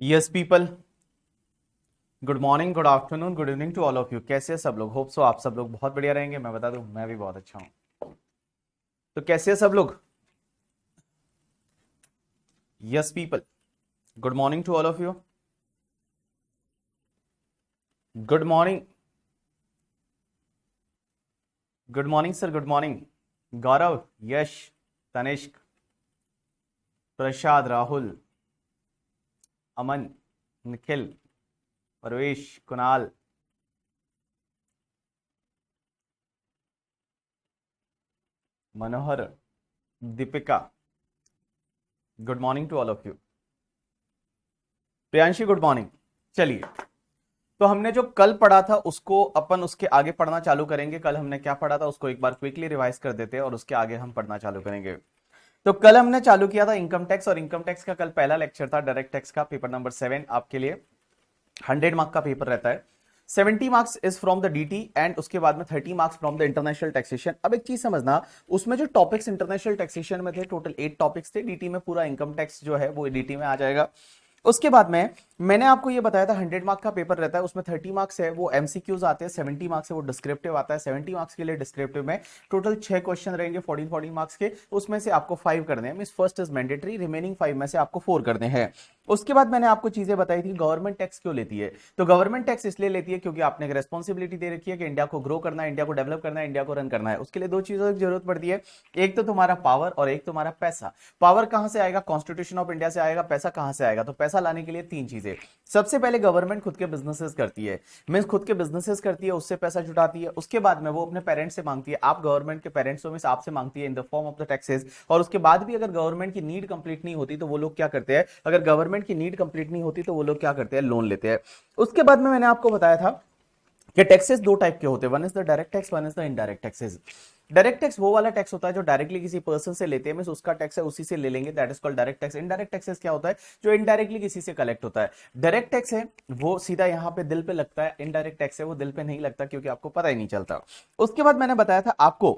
Yes people, good morning, good afternoon, good evening to all of you. कैसे हैं सब लोग? होप सो आप सब लोग बहुत बढ़िया रहेंगे। मैं बता दूं, मैं भी बहुत अच्छा हूं। तो कैसे हैं सब लोग? Yes people, good morning to all of you. Good morning, good morning sir, good morning. Gaurav, Yash, Tanishk, Prasad, Rahul, Aman, Nikhil, Parvesh, Kunal, Manohar, Deepika, good morning to all of you. Priyanshi, good morning. चलिए, तो हमने जो कल पढ़ा था उसको अपन उसके आगे पढ़ना चालू करेंगे। कल हमने क्या पढ़ा था उसको एक बार क्विकली रिवाइज कर देते हैं और उसके आगे हम पढ़ना चालू करेंगे। तो कल हमने चालू किया था इनकम टैक्स, और इनकम टैक्स का कल पहला लेक्चर था डायरेक्ट टैक्स का, पेपर नंबर 7 आपके लिए 100 मार्क का पेपर रहता है। 70 marks is from the DT and उसके बाद में 30 marks from the international taxation. अब एक चीज समझना, उसमें जो टॉपिक्स इंटरनेशनल टैक्सेशन में थे टोटल 8 टॉपिक्स थे। डीटी में पूरा इनकम टैक्स जो है वो डीटी में आ जाएगा। उसके बाद में मैंने आपको ये बताया था 100 मार्क का पेपर रहता है, उसमें 30 मार्क्स है वो एमसीक्यूज आते हैं, 70 मार्क्स है वो डिस्क्रिप्टिव आता है। 70 मार्क्स के लिए डिस्क्रिप्टिव में टोटल 6 क्वेश्चन रहेंगे 14 मार्क्स के, उसमें से आपको 5 करने हैं। Means first is mandatory, remaining 5 में से आपको 4 करने हैं। उसके बाद मैंने आपको चीजें बताई थी गवर्नमेंट टैक्स क्यों लेती है। तो गवर्नमेंट टैक्स इसलिए लेती है क्योंकि आपने एक रेस्पॉन्सिबिलिटी दे रखी है कि इंडिया को ग्रो करना है, इंडिया को डेवलप करना है, इंडिया को रन करना है। उसके लिए दो चीजों की जरूरत पड़ती है, एक तो तुम्हारा पावर और एक तुम्हारा पैसा। पावर कहां से आएगा? कॉन्स्टिट्यूशन ऑफ इंडिया से आएगा। पैसा कहां से आएगा? तो पैसा लाने के लिए 3 चीजें। सबसे पहले गवर्नमेंट खुद के बिजनेसेस करती है, मींस खुद के बिजनेसेस करती है, उससे पैसा जुटाती है। उसके बाद में वो अपने पेरेंट्स से मांगती है, आप गवर्नमेंट के पेरेंट्स हो, मींस आपसे मांगती है in the form of the taxes. और उसके बाद भी अगर गवर्नमेंट की नीड कंप्लीट नहीं होती तो वो लोग क्या करते हैं, अगर गवर्नमेंट की नीड कंप्लीट नहीं होती तो वो लोग क्या करते हैं, लोन लेते हैं। उसके बाद में मैंने आपको बताया था कि टैक्सेस दो टाइप के होते हैं, one is the direct tax, one is the indirect taxes. Direct tax वो वाला टैक्स होता है जो डायरेक्टली किसी पर्सन से लेते हैं, मींस उसका टैक्स है उसी से ले लेंगे, that is called direct tax. Indirect taxes क्या होता है? जो इनडायरेक्टली किसी से कलेक्ट होता है। डायरेक्ट टैक्स है वो सीधा यहां पे दिल पे लगता है, इनडायरेक्ट टैक्स है वो दिल पे नहीं लगता क्योंकि आपको पता ही नहीं चलता। उसके बाद मैंने बताया था आपको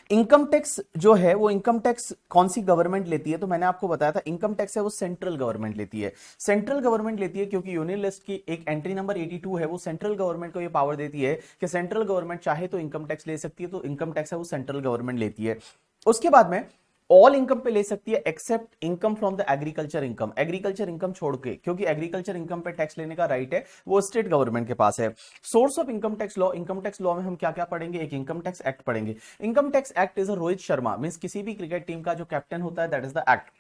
इनकम टैक्स जो है वो इनकम टैक्स कौन सी गवर्नमेंट लेती है। तो मैंने आपको बताया था इनकम टैक्स है वो सेंट्रल गवर्नमेंट लेती है। सेंट्रल गवर्नमेंट लेती है क्योंकि यूनियन लिस्ट की एक एंट्री नंबर 82 है, वो सेंट्रल गवर्नमेंट को ये पावर देती है कि सेंट्रल गवर्नमेंट चाहे तो इनकम टैक्स ले सकती है। तो इनकम टैक्स है वो सेंट्रल गवर्नमेंट लेती है। उसके बाद में ऑल इनकम पे ले सकती है except income from the agriculture income. Agriculture income छोड़ के, क्योंकि एग्रीकल्चर इनकम पे टैक्स लेने का राइट है वो स्टेट गवर्नमेंट के पास है। Source of income tax law, income tax law में हम क्या क्या पढ़ेंगे? एक इनकम टैक्स एक्ट पढ़ेंगे। Income tax act is a Rohit Sharma, means किसी भी क्रिकेट टीम का जो कैप्टन होता है, that is the act.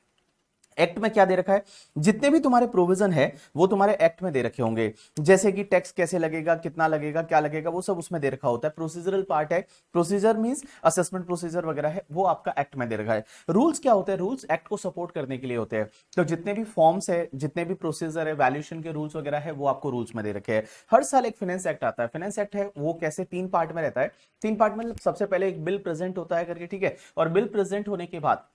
Act में क्या दे रखा है? जितने भी तुम्हारे प्रोविजन है वो तुम्हारे एक्ट में दे रखे होंगे, जैसे कि टैक्स कैसे लगेगा, कितना लगेगा, क्या लगेगा, वो सब उसमें दे रखा होता है। प्रोसीजरल पार्ट है, प्रोसीजर मींस असेसमेंट प्रोसीजर वगैरह है, वो आपका एक्ट में दे रखा है। रूल्स क्या होते हैं? रूल्स एक्ट को सपोर्ट करने के लिए होते हैं। तो जितने भी फॉर्म्स है, जितने भी प्रोसीजर है, वैल्यूएशन के रूल्स वगैरह है, वो आपको रूल्स में दे रखे हैं। हर साल एक फाइनेंस एक्ट आता है। फाइनेंस एक्ट है वो कैसे, 3 पार्ट में रहता है। 3 पार्ट में सबसे पहले एक बिल प्रेजेंट होता है करके, ठीक है, और बिल प्रेजेंट होने के बाद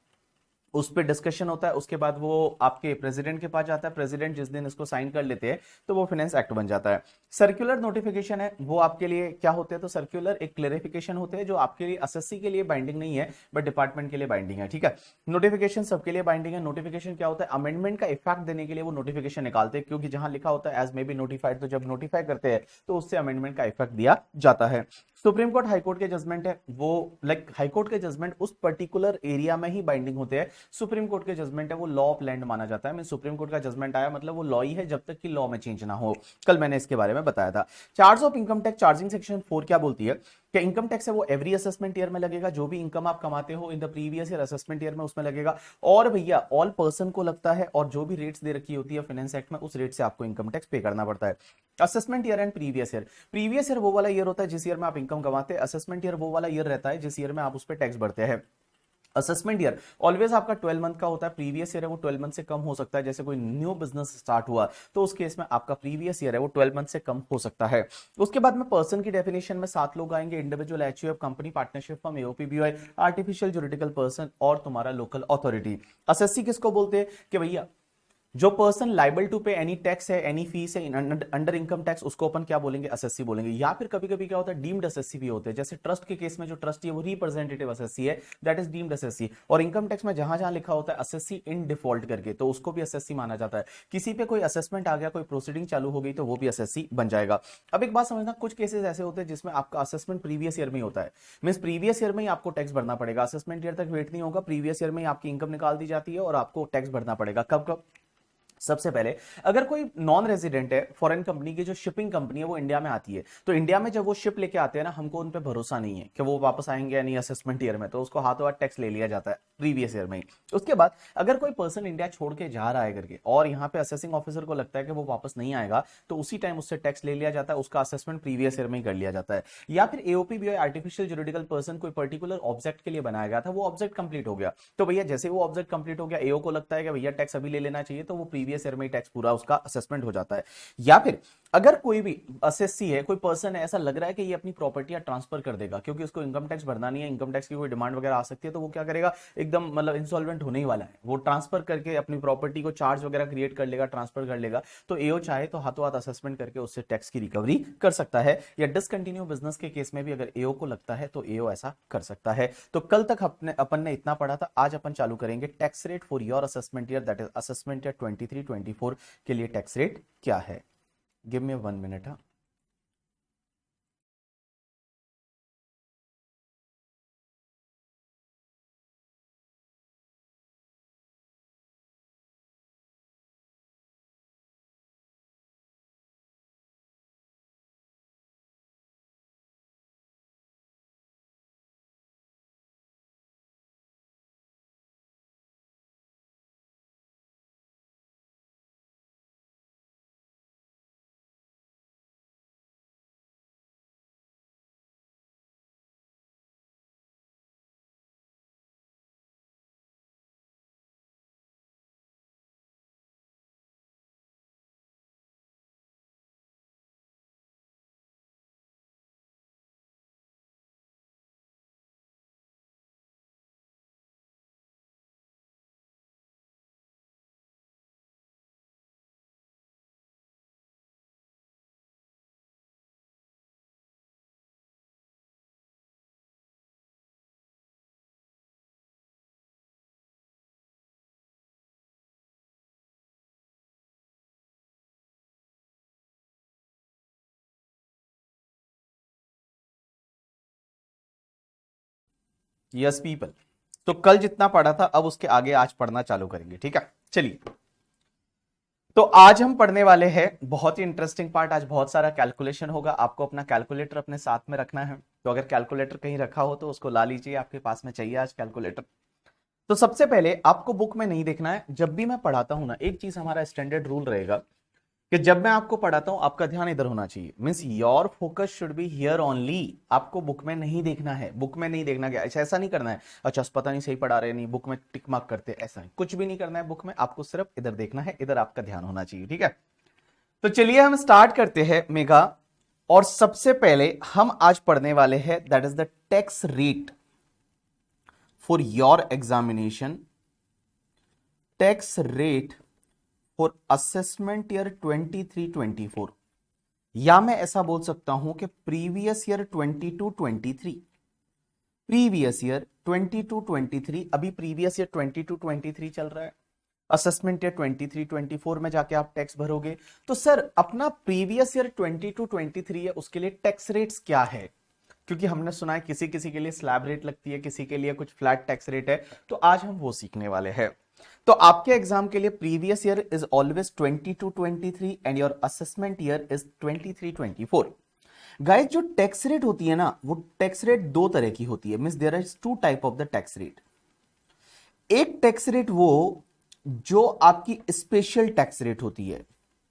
उस पर डिस्कशन होता है। उसके बाद वो आपके प्रेसिडेंट के पास जाता है, प्रेसिडेंट जिस दिन इसको साइन कर लेते हैं तो वो फाइनेंस एक्ट बन जाता है। सर्कुलर नोटिफिकेशन है वो आपके लिए क्या होते हैं? तो सर्कुलर एक क्लेरिफिकेशन होते हैं जो आपके लिए एसएससी के लिए बाइंडिंग नहीं है बट डिपार्टमेंट के लिए बाइंडिंग है, ठीक है। नोटिफिकेशन सबके लिए बाइंडिंग है। नोटिफिकेशन क्या होता है? अमेंडमेंट का इफेक्ट देने के लिए वो नोटिफिकेशन निकालते हैं, क्योंकि जहां लिखा होता है एज मे बी नोटिफाइड, तो जब नोटिफाई करते हैं तो उससे अमेंडमेंट का इफेक्ट दिया जाता है। सुप्रीम कोर्ट हाई कोर्ट के जजमेंट है वो लाइक हाई कोर्ट के जजमेंट उस पर्टिकुलर एरिया में ही बाइंडिंग होते हैं। सुप्रीम कोर्ट के जजमेंट है वो लॉ ऑफ लैंड माना जाता है। मैं सुप्रीम कोर्ट का जजमेंट आया मतलब वो लॉ ही है जब तक कि लॉ में चेंज ना हो। कल मैंने इसके बारे में बताया था। Charge of income tax, charging section 4 क्या बोलती है कि इनकम टैक्स है वो एवरी असेसमेंट ईयर में लगेगा। जो भी इनकम आप कमाते हो इन the previous year assessment year में उसमें लगेगा। और भैया ऑल पर्सन को लगता है, और जो भी रेट्स दे रखी होती है फाइनेंस एक्ट में उस रेट से आपको इनकम टैक्स पे करना पड़ता है। Assessment year and previous year, previous year वो वाला ईयर होता है जिस ईयर में आप इनकम कमाते हैं। असेसमेंट ईयर वो वाला ईयर रहता है जिस ईयर में आप उस पर टैक्स भरते हैं। असेसमेंट ईयर ऑलवेज आपका 12 मंथ का होता है। प्रीवियस ईयर है वो 12 मंथ से कम हो सकता है, जैसे कोई न्यू बिजनेस स्टार्ट हुआ तो उस केस में आपका प्रीवियस ईयर है वो 12 मंथ से कम हो सकता है। उसके बाद में पर्सन की डेफिनेशन में 7 लोग आएंगे, individual, HUF, company, partnership firm, AOP, BOI, artificial juridical person और तुम्हारा लोकल अथॉरिटी। एसएससी किसको बोलते हैं कि भैया जो पर्सन लाइबल टू पे एनी टैक्स है, एनी फीस है अंडर इनकम टैक्स, उसको अपन क्या बोलेंगे, एसएससी बोलेंगे। या फिर कभी कभी क्या होता है, डीम्ड एसएससी भी होते हैं। जैसे ट्रस्ट के केस में जो ट्रस्टी है वो रिप्रेजेंटेटिव एसएससी है, दैट इज डीम्ड एसएससी। और इनकम टैक्स में जहां जहां लिखा होता है एसएससी इन डिफॉल्ट करके, तो उसको भी एसएससी माना जाता है। किसी पे कोई असेसमेंट आ गया, कोई प्रोसीडिंग चालू हो गई, तो वो भी एसएससी बन जाएगा। अब एक बात समझना, कुछ केसेस ऐसे होते हैं जिसमें आपका असेसमेंट प्रीवियस ईयर में होता है, मींस प्रीवियस ईयर में ही आपको टैक्स भरना पड़ेगा, असेसमेंट ईयर तक वेट नहीं होगा, प्रीवियस ईयर में ही आपकी इनकम निकाल दी जाती है और आपको टैक्स भरना पड़ेगा। कब कब? सबसे पहले अगर कोई नॉन रेजिडेंट है, फॉरेन कंपनी की जो शिपिंग कंपनी है वो इंडिया में आती है, तो इंडिया में जब वो शिप लेके आते हैं ना, हमको उन पे भरोसा नहीं है कि वो वापस आएंगे या नहीं असेसमेंट ईयर में, तो उसको हाथों हाथ टैक्स ले लिया जाता है प्रीवियस ईयर में ही। उसके बाद अगर कोई पर्सन इंडिया छोड़ के जा रहा है करके और यहाँ पे असेसिंग ऑफिसर को लगता है कि वो वापस नहीं आएगा, तो उसी टाइम उससे टैक्स ले लिया जाता है, उसका असेसमेंट प्रीवियस ईयर में ही कर लिया जाता है। या फिर एओपी भी आर्टिफिशियल जुरिडिकल पर्सन कोई पर्टिकुलर ऑब्जेक्ट के लिए बनाया गया था, वो ऑब्जेक्ट कंप्लीट हो गया, तो भैया जैसे वो ऑब्जेक्ट कंप्लीट हो गया, एओ को लगता है कि भैया टैक्स अभी ले लेना चाहिए, तो वो प्रीवियस ईयर में ही टैक्स पूरा उसका असेसमेंट हो जाता है। या फिर अगर कोई भी असेसी है, कोई पर्सन है, ऐसा लग रहा है कि ये अपनी प्रॉपर्टी ट्रांसफर कर देगा क्योंकि उसको इनकम टैक्स भरना नहीं है, इनकम टैक्स की कोई डिमांड वगैरह आ सकती है, तो वो क्या करेगा, एकदम मतलब इंसॉल्वेंट होने ही वाला है, वो ट्रांसफर करके अपनी प्रॉपर्टी को चार्ज वगैरह क्रिएट कर लेगा, ट्रांसफर कर लेगा, तो एओ चाहे तो हाथों हाथ असेसमेंट करके उससे टैक्स की रिकवरी कर सकता है। या डिसकंटिन्यू बिजनेस के केस में भी अगर एओ को लगता है तो एओ ऐसा कर सकता है। तो कल तक अपन ने इतना पढ़ा था, आज अपन चालू करेंगे tax rate for your assessment year, that is assessment year 23-24 के लिए टैक्स रेट क्या है। Give me 1 minute. Yes people, तो कल जितना पढ़ा था अब उसके आगे आज पढ़ना चालू करेंगे, ठीक है। चलिए, तो आज हम पढ़ने वाले हैं बहुत ही इंटरेस्टिंग पार्ट। आज बहुत सारा कैलकुलेशन होगा, आपको अपना कैलकुलेटर अपने साथ में रखना है, तो अगर कैलकुलेटर कहीं रखा हो तो उसको ला लीजिए, आपके पास में चाहिए आज कैलकुलेटर। तो सबसे पहले आपको बुक में नहीं देखना है, जब भी मैं पढ़ाता हूं ना, एक चीज हमारा स्टैंडर्ड रूल रहेगा कि जब मैं आपको पढ़ाता हूं आपका ध्यान इधर होना चाहिए, means your focus should be here only. आपको बुक में नहीं देखना है, बुक में नहीं देखना, क्या ऐसा नहीं करना है, अच्छा पता नहीं सही पढ़ा रहे नहीं, बुक में टिक मार्क करते, ऐसा नहीं, कुछ भी नहीं करना है बुक में, आपको सिर्फ इधर देखना है, इधर आपका ध्यान होना चाहिए, ठीक है। तो चलिए हम स्टार्ट करते हैं मेगा। और सबसे पहले हम आज पढ़ने वाले हैं that is the tax rate for your examination, tax rate for assessment year 23-24, या मैं ऐसा बोल सकता हूं कि प्रीवियस ईयर 22-23, प्रीवियस ईयर 22-23, अभी प्रीवियस ईयर 22-23 चल रहा है, असेसमेंट ईयर 23-24 में जाके आप टैक्स भरोगे। तो सर अपना प्रीवियस ईयर 22-23 है, उसके लिए टैक्स रेट्स क्या है, क्योंकि हमने सुना है किसी किसी के लिए स्लैब रेट लगती है, किसी के लिए कुछ फ्लैट टैक्स रेट है, तो आज हम वो सीखने वाले हैं। तो आपके एग्जाम के लिए previous year is always 22-23 and your assessment year is 23-24। Guys जो टैक्स रेट होती है ना, वो टैक्स रेट दो तरह की होती है, means there is two type of the tax rate. एक टैक्स रेट वो जो आपकी स्पेशल टैक्स रेट होती है,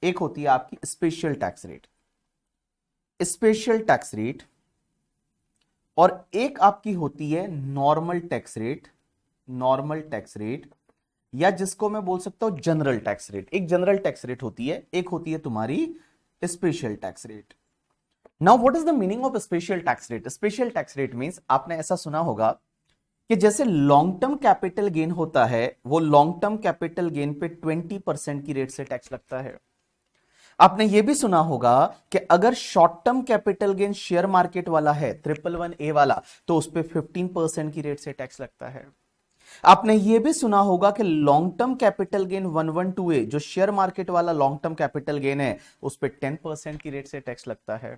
एक होती है आपकी special tax rate, special tax rate, और एक आपकी होती है normal tax rate, normal tax rate, या जिसको मैं बोल सकता हूं जनरल टैक्स रेट। एक जनरल टैक्स रेट होती है, एक होती है तुम्हारी special tax rate. Now what is the meaning of special tax rate? Special tax rate means आपने ऐसा सुना होगा कि जैसे लॉन्ग टर्म कैपिटल गेन होता है, वो लॉन्ग टर्म कैपिटल गेन पे 20% की रेट से टैक्स लगता है। आपने ये भी सुना होगा कि अगर short term capital gain share market वाला है 111A वाला, तो उस पर 15% की रेट से टैक्स लगता है। आपने ये भी सुना होगा कि long term capital gain 112A जो शेयर मार्केट वाला लॉन्ग टर्म कैपिटल गेन है, उस पर 10% की रेट से टैक्स लगता है।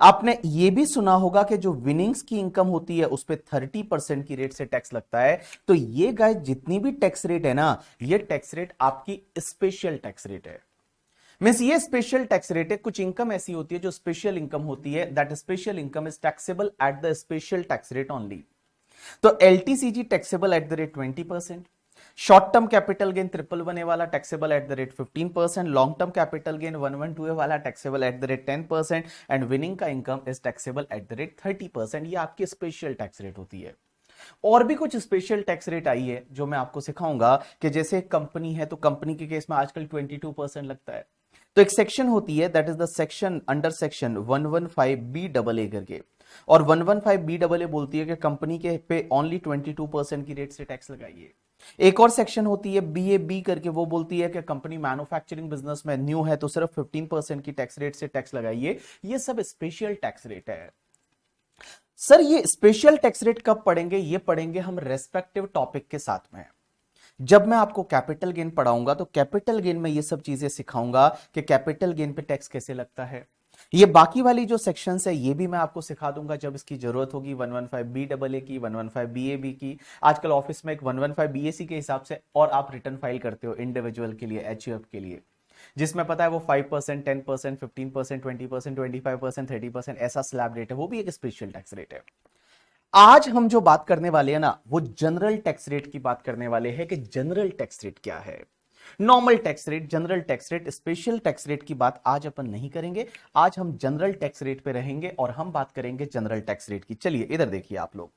आपने ये भी सुना होगा कि जो विनिंग्स की इनकम होती है उस पर 30% की रेट से टैक्स लगता है। तो ये गाइस जितनी भी टैक्स रेट है ना, ये टैक्स रेट आपकी स्पेशल टैक्स रेट है। मींस ये स्पेशल टैक्स रेट है। कुछ इनकम ऐसी होती है जो स्पेशल इनकम होती है, that special income is taxable at the special tax rate only. तो LTCG taxable at the rate 20%, short term capital gain 111A वाला taxable at the rate 15%, long term capital gain 112A वाला taxable at the rate 10%, and winning का income is taxable at the rate 30%। ये आपकी special tax rate होती है। और भी कुछ स्पेशल टैक्स रेट आई है जो मैं आपको सिखाऊंगा, कि जैसे कंपनी है तो कंपनी के केस में आजकल 22% लगता है। तो एक सेक्शन होती है, that is the section under section 115BAA करके, और 115BAA बोलती है कि कंपनी के पे ओनली 22% की रेट से टैक्स लगाइए। एक और सेक्शन होती है BAB करके, वो बोलती है कि कंपनी मैन्युफैक्चरिंग बिजनेस में न्यू है तो सिर्फ 15% की टैक्स रेट से टैक्स लगाइए। ये सब स्पेशल टैक्स रेट है। सर ये स्पेशल टैक्स रेट कब पढ़ेंगे? ये पढ़ेंगे हम रेस्पेक्टिव टॉपिक के साथ में। जब मैं आपको कैपिटल गेन पढ़ाऊंगा तो कैपिटल गेन में ये सब चीजें सिखाऊंगा कि कैपिटल गेन पे टैक्स कैसे लगता है। ये बाकी वाली जो सेक्शंस है ये भी मैं आपको सिखा दूंगा जब इसकी जरूरत होगी, 115BAA की, 115BAB की। आजकल ऑफिस में एक 115BAC के हिसाब से और आप रिटर्न फाइल करते हो इंडिविजुअल के लिए, एचयूएफ के लिए, जिसमें पता है वो 5%, 10%, 15%, 20%, 25%, 30% ऐसा स्लैब रेट है, वो भी एक स्पेशल टैक्स रेट है। आज हम जो बात करने वाले हैं ना, वो जनरल टैक्स रेट की बात करने वाले हैं कि जनरल टैक्स रेट क्या है। Normal tax rate, general tax rate, special tax rate की बात आज अपन नहीं करेंगे। आज हम जनरल टैक्स रेट पे रहेंगे और हम बात करेंगे जनरल टैक्स रेट की। चलिए इधर देखिए आप लोग,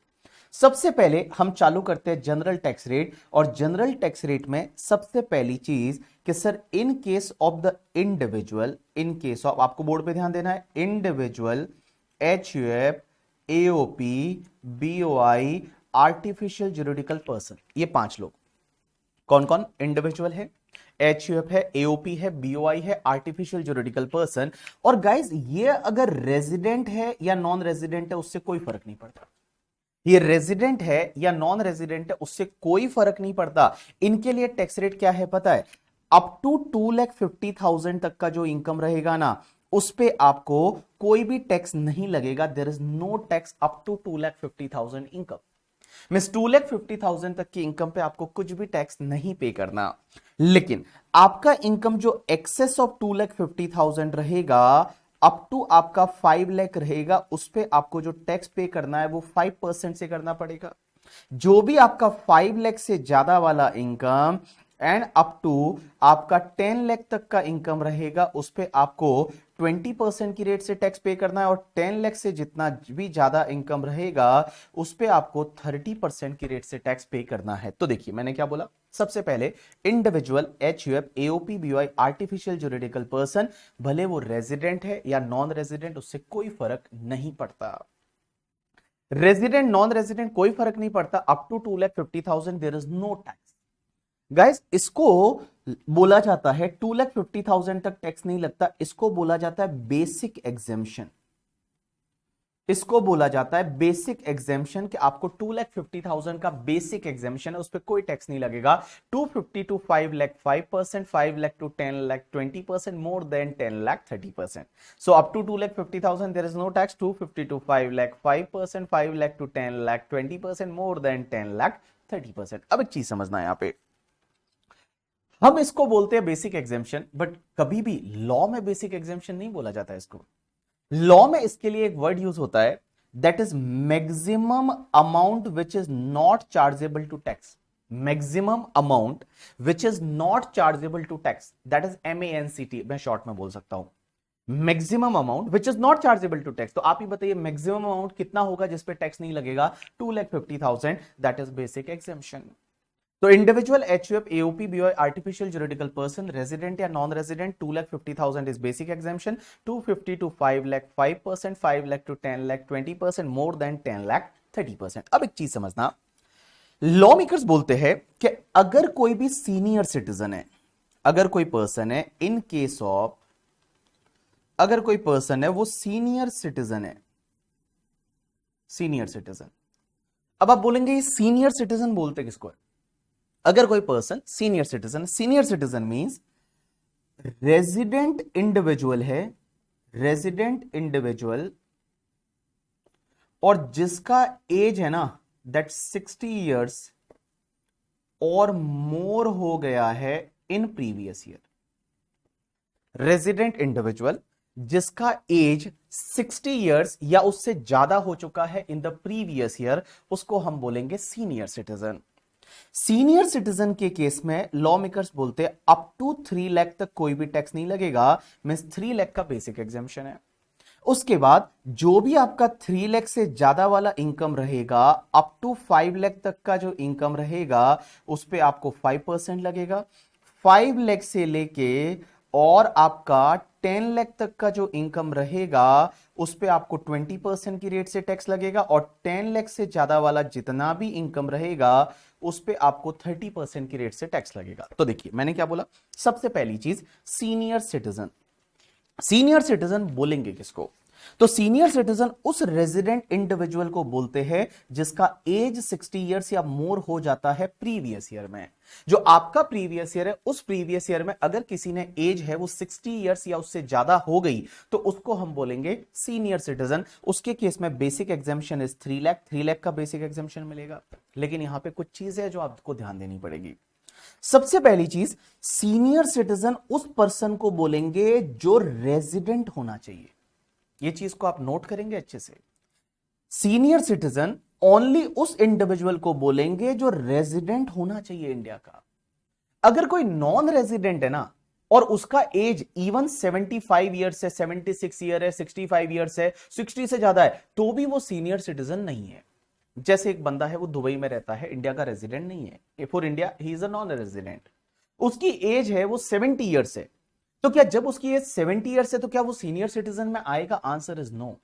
सबसे पहले हम चालू करते हैं जनरल टैक्स रेट। और जनरल टैक्स रेट में सबसे पहली चीज कि sir in case of the individual, in case of, आपको बोर्ड पे ध्यान देना है, individual, HUF, AOP, BOI, artificial juridical person, ये 5 लोग कौन कौन? इंडिविजुअल है, एचयूएफ है, एओपी है, बीओआई है, आर्टिफिशियल जुरिडिकल पर्सन। और गाइस ये अगर रेजिडेंट है या नॉन रेजिडेंट है उससे कोई फर्क नहीं पड़ता। ये रेजिडेंट है या नॉन रेजिडेंट है उससे कोई फर्क नहीं पड़ता। इनके लिए टैक्स रेट क्या है पता है? अप टू 2,50,000 तक का जो इनकम रहेगा ना, उस पे आपको कोई भी टैक्स नहीं लगेगा। There is no tax up to 2,50,000 income. Means 2,50,000 तक की इनकम पे आपको कुछ भी टैक्स नहीं पे करना। लेकिन आपका इनकम जो एक्सेस ऑफ 2,50,000 रहेगा, अप टू आपका 5 लाख रहेगा, उस पे आपको जो टैक्स पे करना है वो 5% से करना पड़ेगा। जो भी आपका 5 लाख से ज्यादा वाला इनकम एंड अप टू आपका 10 लाख तक का इनकम रहेगा, उस पे आपको 20% की रेट से टैक्स पे करना है। और 10 लाख से जितना भी ज्यादा इनकम रहेगा उस पे आपको 30% की रेट से टैक्स पे करना है। तो देखिए मैंने क्या बोला, सबसे पहले individual, HUF, AOP, BOI, artificial juridical person, भले वो रेजिडेंट है या नॉन रेजिडेंट उससे कोई फर्क नहीं पड़ता। रेजिडेंट नॉन रेजिडेंट कोई फर्क नहीं पड़ता। Up to 2,50,000 there is no tax. Guys इसको बोला जाता है 2,50,000 तक टैक्स नहीं लगता, इसको बोला जाता है बेसिक एग्जेम्पशन। इसको बोला जाता है बेसिक एग्जेम्पशन कि आपको 2,50,000 का बेसिक एग्जेम्पशन है, उस पर कोई टैक्स नहीं लगेगा। 250 to 5 lakh 5%, 5 lakh to 10 lakh 20%, more than 10 lakh 30%। So up to 2,50,000 there is no tax. 250 to 5 lakh 5%, 5 lakh to 10 lakh 20%, more than 10 lakh 30%। अब एक चीज समझना है यहां पे, हम इसको बोलते हैं बेसिक एग्जेम्पशन, बट कभी भी लॉ में बेसिक एग्जेम्पशन नहीं बोला जाता है इसको। लॉ में इसके लिए एक वर्ड यूज होता है, that is maximum amount which is not chargeable to tax. Maximum amount which is not chargeable to tax, that is MANCT, मैं शॉर्ट में बोल सकता हूं, maximum amount which is not chargeable to tax. तो आप ही बताइए मैक्सिमम अमाउंट कितना होगा जिसपे टैक्स नहीं लगेगा? 2,50,000, दैट इज बेसिक एग्जेम्पशन। तो individual, HUF, AOP, BOI, artificial juridical person, resident या non resident, 2,50,000 is basic exemption. 250 to 5 lakh 5%, 5 lakh to 10 lakh 20%, more than 10 lakh 30%। अब एक चीज समझना, लॉ मेकर्स बोलते हैं कि अगर कोई भी सीनियर सिटीजन है, अगर कोई पर्सन है, इन केस ऑफ अगर कोई पर्सन है वो सीनियर सिटीजन है, सीनियर सिटीजन। अब आप बोलेंगे ये सीनियर सिटीजन बोलते किसको है? अगर कोई person senior citizen, senior citizen means resident individual है, रेजिडेंट इंडिविजुअल, और जिसका एज है ना दैट 60 इयर्स और मोर हो गया है इन प्रीवियस ईयर। रेजिडेंट इंडिविजुअल जिसका एज 60 इयर्स या उससे ज्यादा हो चुका है इन द प्रीवियस ईयर, उसको हम बोलेंगे सीनियर सिटीजन। सीनियर सिटीजन के केस में लॉ मेकर्स बोलते हैं अप टू 3 लाख तक कोई भी टैक्स नहीं लगेगा, मींस 3 लाख का बेसिक एग्जेम्पशन है। उसके बाद जो भी आपका 3 लाख से ज्यादा वाला इनकम रहेगा, अप टू 5 लाख तक का जो इनकम रहेगा उस पे आपको 5% लगेगा। 5 लाख से लेके और आपका 10 लाख तक का जो इनकम रहेगा उस पे आपको 20% की रेट से टैक्स लगेगा, और 10 लाख से ज्यादा वाला जितना भी इनकम रहेगा उस पे आपको 30% की रेट से टैक्स लगेगा। तो देखिए मैंने क्या बोला, सबसे पहली चीज सीनियर सिटीजन। सीनियर सिटीजन बोलेंगे किसको? तो सीनियर सिटीजन उस रेजिडेंट इंडिविजुअल को बोलते हैं जिसका एज 60 इयर्स या मोर हो जाता है प्रीवियस ईयर में। जो आपका प्रीवियस ईयर है, उस प्रीवियस ईयर में अगर किसी ने एज है वो 60 इयर्स या उससे ज्यादा हो गई तो उसको हम बोलेंगे सीनियर सिटीजन। उसके केस में basic exemption is 3 lakh, 3 lakh का बेसिक एग्जेम्पशन मिलेगा। लेकिन यहां पे कुछ चीजें है जो आपको ध्यान देनी पड़ेगी। सबसे पहली चीज, सीनियर सिटीजन उस पर्सन को बोलेंगे जो रेजिडेंट होना चाहिए। ये चीज को आप नोट करेंगे अच्छे से। सीनियर सिटीजन ओनली उस इंडिविजुअल को बोलेंगे जो रेजिडेंट होना चाहिए इंडिया का। अगर कोई नॉन रेजिडेंट है ना और उसका एज इवन 75 ईयर्स है, 76 ईयर है, 65 ईयर्स है, 60 से ज्यादा है, तो भी वो सीनियर सिटीजन नहीं है। जैसे एक बंदा है वो दुबई में रहता है, इंडिया का रेजिडेंट नहीं है, for India he is a non resident, उसकी एज है वो 70 ईयर्स है, तो क्या जब उसकी एज 70 ईयर्स है तो क्या वो सीनियर सिटीजन में आएगा? Answer is no.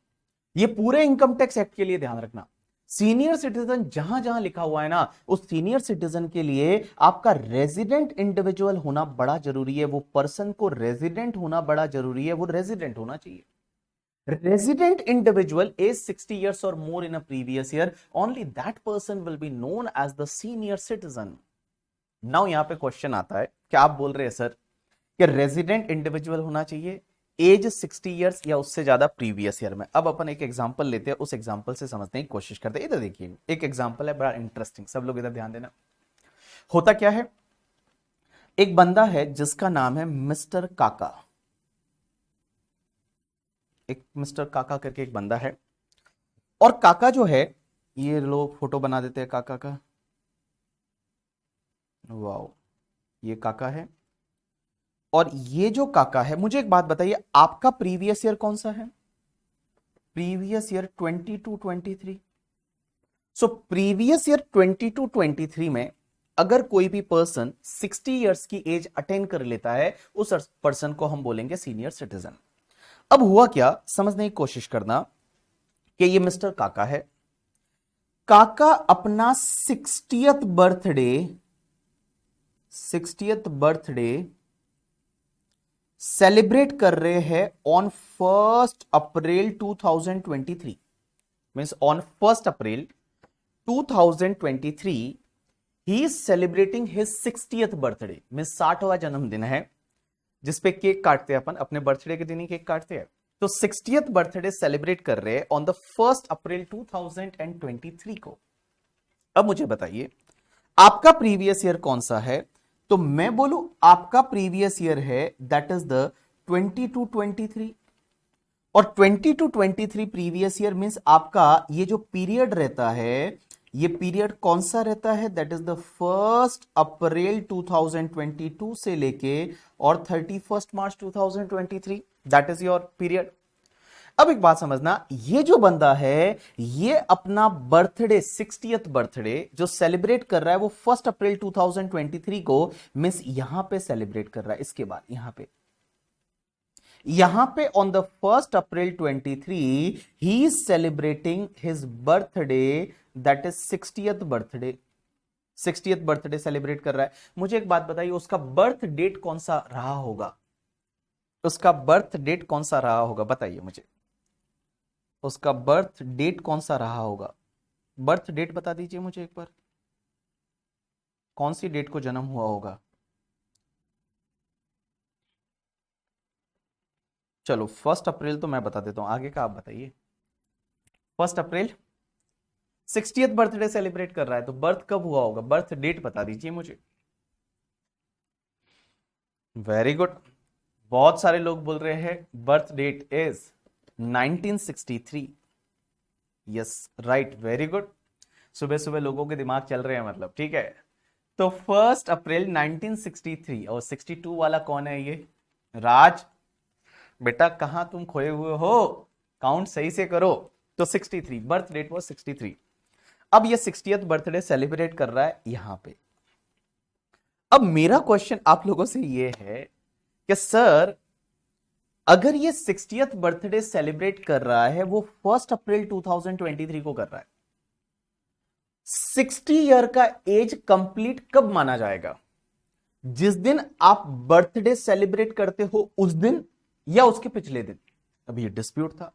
ये पूरे इनकम टैक्स एक्ट के लिए ध्यान रखना, सीनियर सिटीजन जहां जहां लिखा हुआ है ना, उस सीनियर सिटीजन के लिए आपका रेजिडेंट इंडिविजुअल होना बड़ा जरूरी है। वो पर्सन को रेजिडेंट होना बड़ा जरूरी है, वो रेजिडेंट होना चाहिए। Resident individual is 60 years or more in a previous year, only that person will be known as the senior citizen. Now यहां पे क्वेश्चन आता है कि आप बोल रहे हैं सर कि रेजिडेंट इंडिविजुअल होना चाहिए, एज 60 इयर्स या उससे ज्यादा प्रीवियस ईयर में। अब अपन एक एग्जांपल लेते हैं, उस एग्जांपल से समझने की कोशिश करते हैं। इधर देखिए एक एग्जांपल है बड़ा इंटरेस्टिंग, सब लोग इधर ध्यान देना। होता क्या है, एक बंदा है जिसका नाम है मिस्टर काका। एक मिस्टर काका करके एक बंदा है, और काका जो है, ये लोग फोटो बना देते हैं काका का, वाओ, ये काका है। और ये जो काका है, मुझे एक बात बताइए, आपका प्रीवियस ईयर कौन सा है? Previous year 22-23। So previous year 22-23 में अगर कोई भी पर्सन 60 इयर्स की एज अटेन कर लेता है, उस पर्सन को हम बोलेंगे सीनियर सिटीजन। अब हुआ क्या, समझने की कोशिश करना कि ये मिस्टर काका है। काका अपना 60th बर्थडे सेलिब्रेट कर रहे हैं on 1 April 2023। Means on 1 April 2023 he is celebrating his 60th birthday, means 60वां जन्मदिन है जिसपे केक काटते हैं अपन, अपने बर्थडे के दिन ही केक काटते हैं। तो 60th बर्थडे सेलिब्रेट कर रहे हैं ऑन द 1 अप्रैल 2023 को। अब मुझे बताइए आपका प्रीवियस ईयर कौन सा है? तो मैं बोलूं आपका प्रीवियस ईयर है दैट इज द 22-23, और 22-23 प्रीवियस ईयर मींस आपका ये जो पीरियड रहता है, ये पीरियड कौन सा रहता है? दैट इज द 1 अप्रैल 2022 से लेके और 31 March 2023, that is your period. अब एक बात समझना, ये जो बंदा है ये अपना बर्थडे 60th बर्थडे जो सेलिब्रेट कर रहा है वो 1 अप्रैल 2023 को, मींस यहां पे सेलिब्रेट कर रहा है। इसके बाद यहां पे यहां पे on the 1 April 23 he is celebrating his birthday, that is 60th birthday, 60th birthday celebrate कर रहा है। मुझे एक बात बताइए, उसका बर्थ डेट कौन सा रहा होगा? उसका बर्थ डेट कौन सा रहा होगा बताइए मुझे, उसका बर्थ डेट कौन सा रहा होगा? बर्थ डेट बता दीजिए मुझे एक बार, कौन सी डेट को जन्म हुआ होगा? चलो 1 अप्रैल तो मैं बता देता हूं, आगे का आप बताइए। 1 अप्रैल 60th बर्थडे सेलिब्रेट कर रहा है, तो बर्थ कब हुआ होगा? बर्थ डेट बता दीजिए मुझे। वेरी गुड, बहुत सारे लोग बोल रहे हैं birth date is 1963। Yes right, very good. सुबह सुबह लोगों के दिमाग चल रहे हैं मतलब, ठीक है। तो 1 अप्रैल 1963, और 62 वाला कौन है ये? राज बेटा कहां तुम खोए हुए हो, काउंट सही से करो। तो 63, बर्थ डेट वो 63। अब ये 60th बर्थडे सेलिब्रेट कर रहा है यहां पे। अब मेरा क्वेश्चन आप लोगों से ये है कि सर अगर ये 60th बर्थडे सेलिब्रेट कर रहा है, वो 1 अप्रैल 2023 को कर रहा है, 60 ईयर का एज कंप्लीट कब माना जाएगा? जिस दिन आप बर्थडे सेलिब्रेट करते हो उस दिन, या उसके पिछले दिन? अभी ये डिस्प्यूट था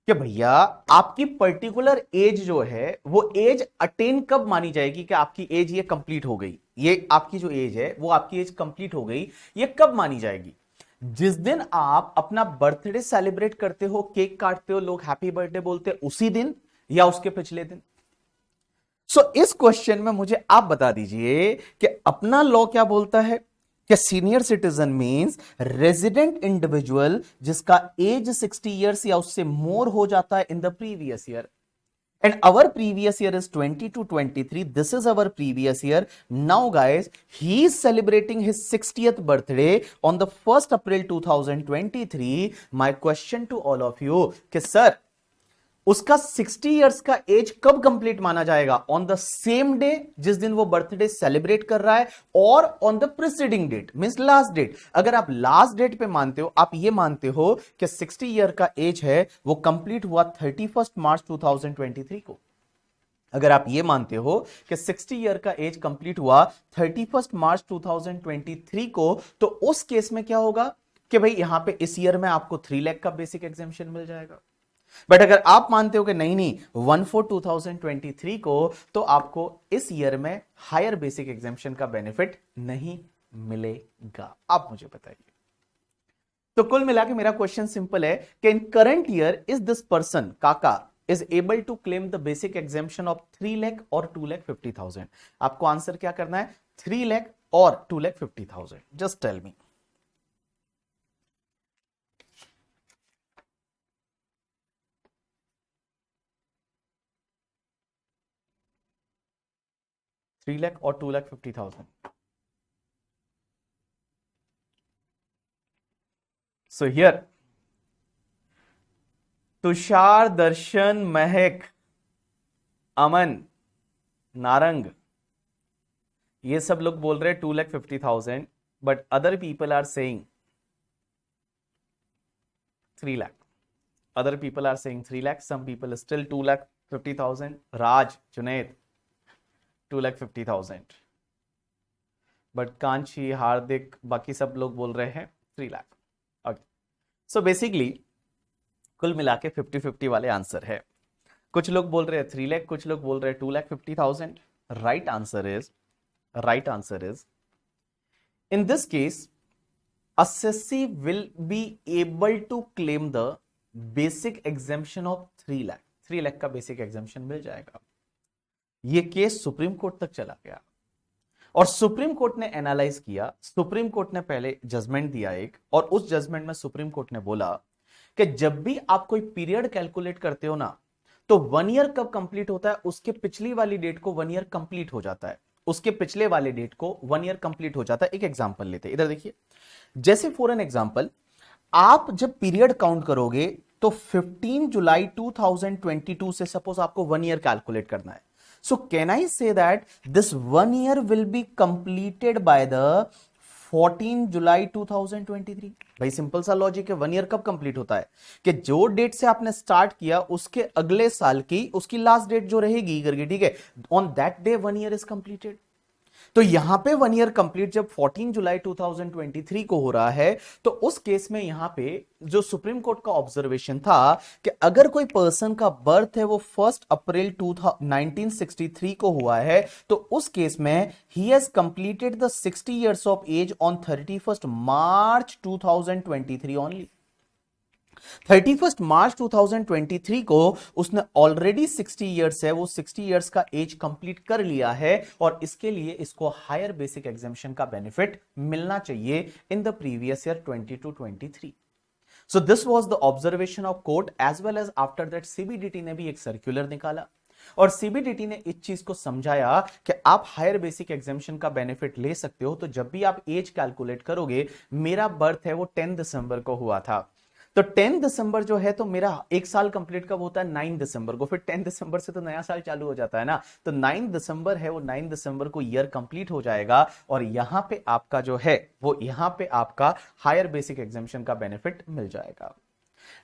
कि भैया आपकी पर्टिकुलर एज जो है वो एज अटेन कब मानी जाएगी कि आपकी एज ये कंप्लीट हो गई, ये आपकी जो एज है वो आपकी एज कंप्लीट हो गई, ये कब मानी जाएगी? जिस दिन आप अपना बर्थडे सेलिब्रेट करते हो, केक काटते हो, लोग हैप्पी बर्थडे बोलते हैं, उसी दिन या उसके पिछले दिन? इस क्वेश्चन में मुझे आप बता दीजिए कि अपना लॉ क्या बोलता है कि senior citizen means resident individual जिसका एज 60 इयर्स या उससे मोर हो जाता है इन the previous year. And our previous year is 20 to 23. This is our previous year. Now, guys, he is celebrating his 60th birthday on the 1st April 2023. My question to all of you, कि sir, उसका 60 years का as कब complete माना जाएगा? On the same day जिस दिन वो birthday celebrate कर रहा है, और on the preceding date means last date. अगर आप लास्ट डेट पे मानते हो, आप ये मानते हो कि 60 ईयर का एज है वो कंप्लीट हुआ 31 मार्च 2023 को, अगर आप ये मानते हो कि 60 ईयर का एज कंप्लीट हुआ 31 मार्च 2023 को, तो उस केस में क्या होगा कि भाई यहां पे इस ईयर में आपको 3 लाख का बेसिक एग्जेम्पशन मिल जाएगा। बट अगर आप मानते हो कि नहीं नहीं 1/4/2023 को, तो आपको इस ईयर में हायर बेसिक एग्जेम्पशन का बेनिफिट नहीं मिलेगा। आप मुझे बताइए। तो कुल मिला के मेरा क्वेश्चन सिंपल है कि in current year is this person Kaka is able to claim the basic exemption of 3 lakh or 2,50,000? आपको आंसर क्या करना है, 3 lakh और 2,50,000? Just tell me. Three lakh और 2,50,000। सो हियर तुषार, दर्शन, महक, अमन, नारंग, ये सब लोग बोल रहे हैं 2,50,000, but other people are saying 3 lakh. Other people are saying 3 lakh, some people still 2,50,000। Raj, Junaid 2,50,000, but Kanchi, Hardik, बाकी सब लोग बोल रहे हैं 3 लाख। ओके, सो बेसिकली कुल मिला के 50-50 वाले आंसर है। कुछ लोग बोल रहे हैं 3 लाख, कुछ लोग बोल रहे हैं 2,50,000। Right answer is in this case assessee will be able to claim the basic exemption of 3 lakh. 3 lakh का बेसिक एग्जेम्पशन मिल जाएगा। यह केस सुप्रीम कोर्ट तक चला गया और सुप्रीम कोर्ट ने एनालाइज किया। सुप्रीम कोर्ट ने पहले जजमेंट दिया एक, और उस जजमेंट में सुप्रीम कोर्ट ने बोला कि जब भी आप कोई पीरियड कैलकुलेट करते हो ना, तो 1 ईयर कब कंप्लीट होता है, उसके पिछली वाली डेट को 1 ईयर कंप्लीट हो जाता है, उसके पिछले वाले डेट को 1 ईयर कंप्लीट हो जाता है। एक एग्जांपल लेते हैं, इधर देखिए। जैसे फॉर एन एग्जांपल, आप जब पीरियड काउंट करोगे तो 15 जुलाई 2022 से सपोज आपको 1 ईयर कैलकुलेट करना है। So can I say that this 1 year will be completed by the 14 जुलाई 2023। भाई सिंपल सा लॉजिक है, 1 ईयर कब कंप्लीट होता है कि जो डेट से आपने स्टार्ट किया उसके अगले साल की उसकी लास्ट डेट जो रहेगी करके, ठीक है, on that day 1 year is completed. तो यहां पे 1 ईयर कंप्लीट जब 14 जुलाई 2023 को हो रहा है, तो उस केस में यहां पे जो सुप्रीम कोर्ट का ऑब्जर्वेशन था कि अगर कोई पर्सन का बर्थ है वो 1 अप्रैल 1963 को हुआ है, तो उस केस में he has completed the 60 years of age on 31 March 2023 only. 31 March 2023 को उसने ऑलरेडी 60 इयर्स है, वो 60 इयर्स का एज कंप्लीट कर लिया है, और इसके लिए इसको हायर बेसिक एग्जामिशन का बेनिफिट मिलना चाहिए in the previous year 22-23। So this was the observation of court, as well as after that CBDT ने भी एक सर्कुलर निकाला, और सीबीडीटी ने इस चीज को समझाया कि आप हायर बेसिक एग्जामिशन का बेनिफिट ले सकते हो। तो जब भी आप एज कैलकुलेट करोगे, मेरा बर्थ है वो 10 दिसंबर को हुआ था, तो 10 दिसंबर जो है, तो मेरा एक साल कंप्लीट कब होता है? 9 दिसंबर को। फिर 10 दिसंबर से तो नया साल चालू हो जाता है ना, तो 9 दिसंबर है वो 9 दिसंबर को ईयर कंप्लीट हो जाएगा, और यहां पे आपका जो है वो यहां पे आपका हायर बेसिक एग्जामिशन का बेनिफिट मिल जाएगा।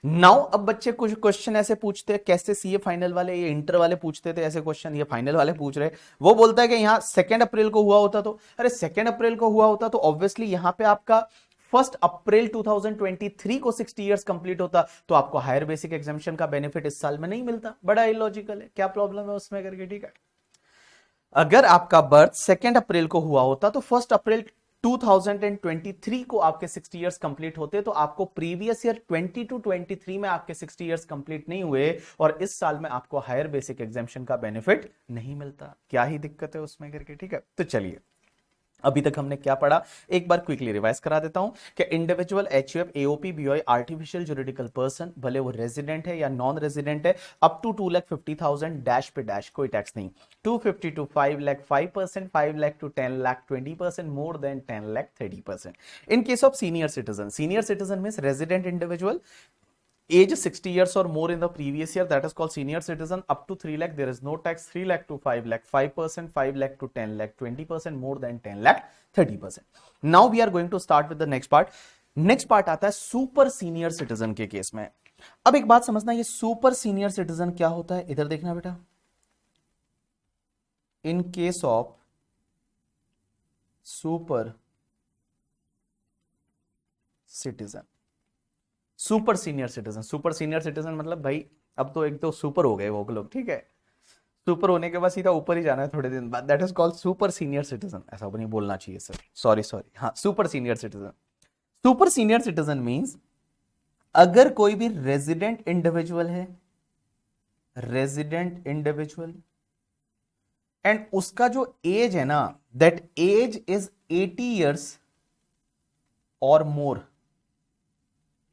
नाउ अब बच्चे कुछ क्वेश्चन ऐसे पूछते हैं, कैसे सीए फाइनल वाले, ये इंटर वाले पूछते थे ऐसे क्वेश्चन, ये फाइनल वाले पूछ रहे। वो बोलता है कि यहां 2 अप्रैल को हुआ होता, तो अरे 2 अप्रैल को हुआ होता तो ऑब्वियसली यहां पे आपका 1 अप्रैल 2023 को 60 इयर्स कंप्लीट होता, तो आपको हायर बेसिक एग्जामिशन का बेनिफिट इस साल में नहीं मिलता। बड़ा इलॉजिकल है, क्या प्रॉब्लम है उसमें करके, ठीक है। अगर आपका बर्थ 2 अप्रैल को हुआ होता तो 1 अप्रैल 2023 को आपके 60 इयर्स कंप्लीट होते, तो आपको प्रीवियस ईयर 22-23 में आपके 60 इयर्स कंप्लीट नहीं हुए, और इस साल में आपको हायर बेसिक एग्जामिशन का बेनिफिट नहीं मिलता। क्या ही दिक्कत है उसमें करके, ठीक है। तो चलिए, अभी तक हमने क्या पढ़ा, एक बार क्विकली रिवाइज करा देता हूं कि individual, HUF, AOP, BOI, artificial juridical person, भले वो रेजिडेंट है या नॉन रेजिडेंट है, अप टू 2,50,000 डैश पे डैश, कोई टैक्स नहीं, 250 to 5 lakh 5%, 5 lakh to 10 lakh 20%, more than 10 lakh 30%। In case of senior citizen means resident individual, age 60 years or more in the previous year, that is called senior citizen. Up to 3 lakh there is no tax, 3 lakh to 5 lakh 5%, 5 lakh to 10 lakh 20%, more than 10 lakh 30%. Now we are going to start with the next part आता है super senior citizen के case में। अब एक बात समझना, ये super senior citizen क्या होता है, इधर देखना बेटा। इन case of super citizen, super senior citizen मतलब भाई अब तो एक तो सुपर हो गए वो लोग, ठीक है। सुपर होने के बाद सीधा ऊपर ही जाना है थोड़े दिन बाद, that is called super senior citizen. ऐसा नहीं बोलना चाहिए सर, सॉरी हाँ, सुपर सीनियर सिटीजन मींस अगर कोई भी रेजिडेंट इंडिविजुअल है, एंड उसका जो एज है ना, दैट एज इज 80 इयर्स और more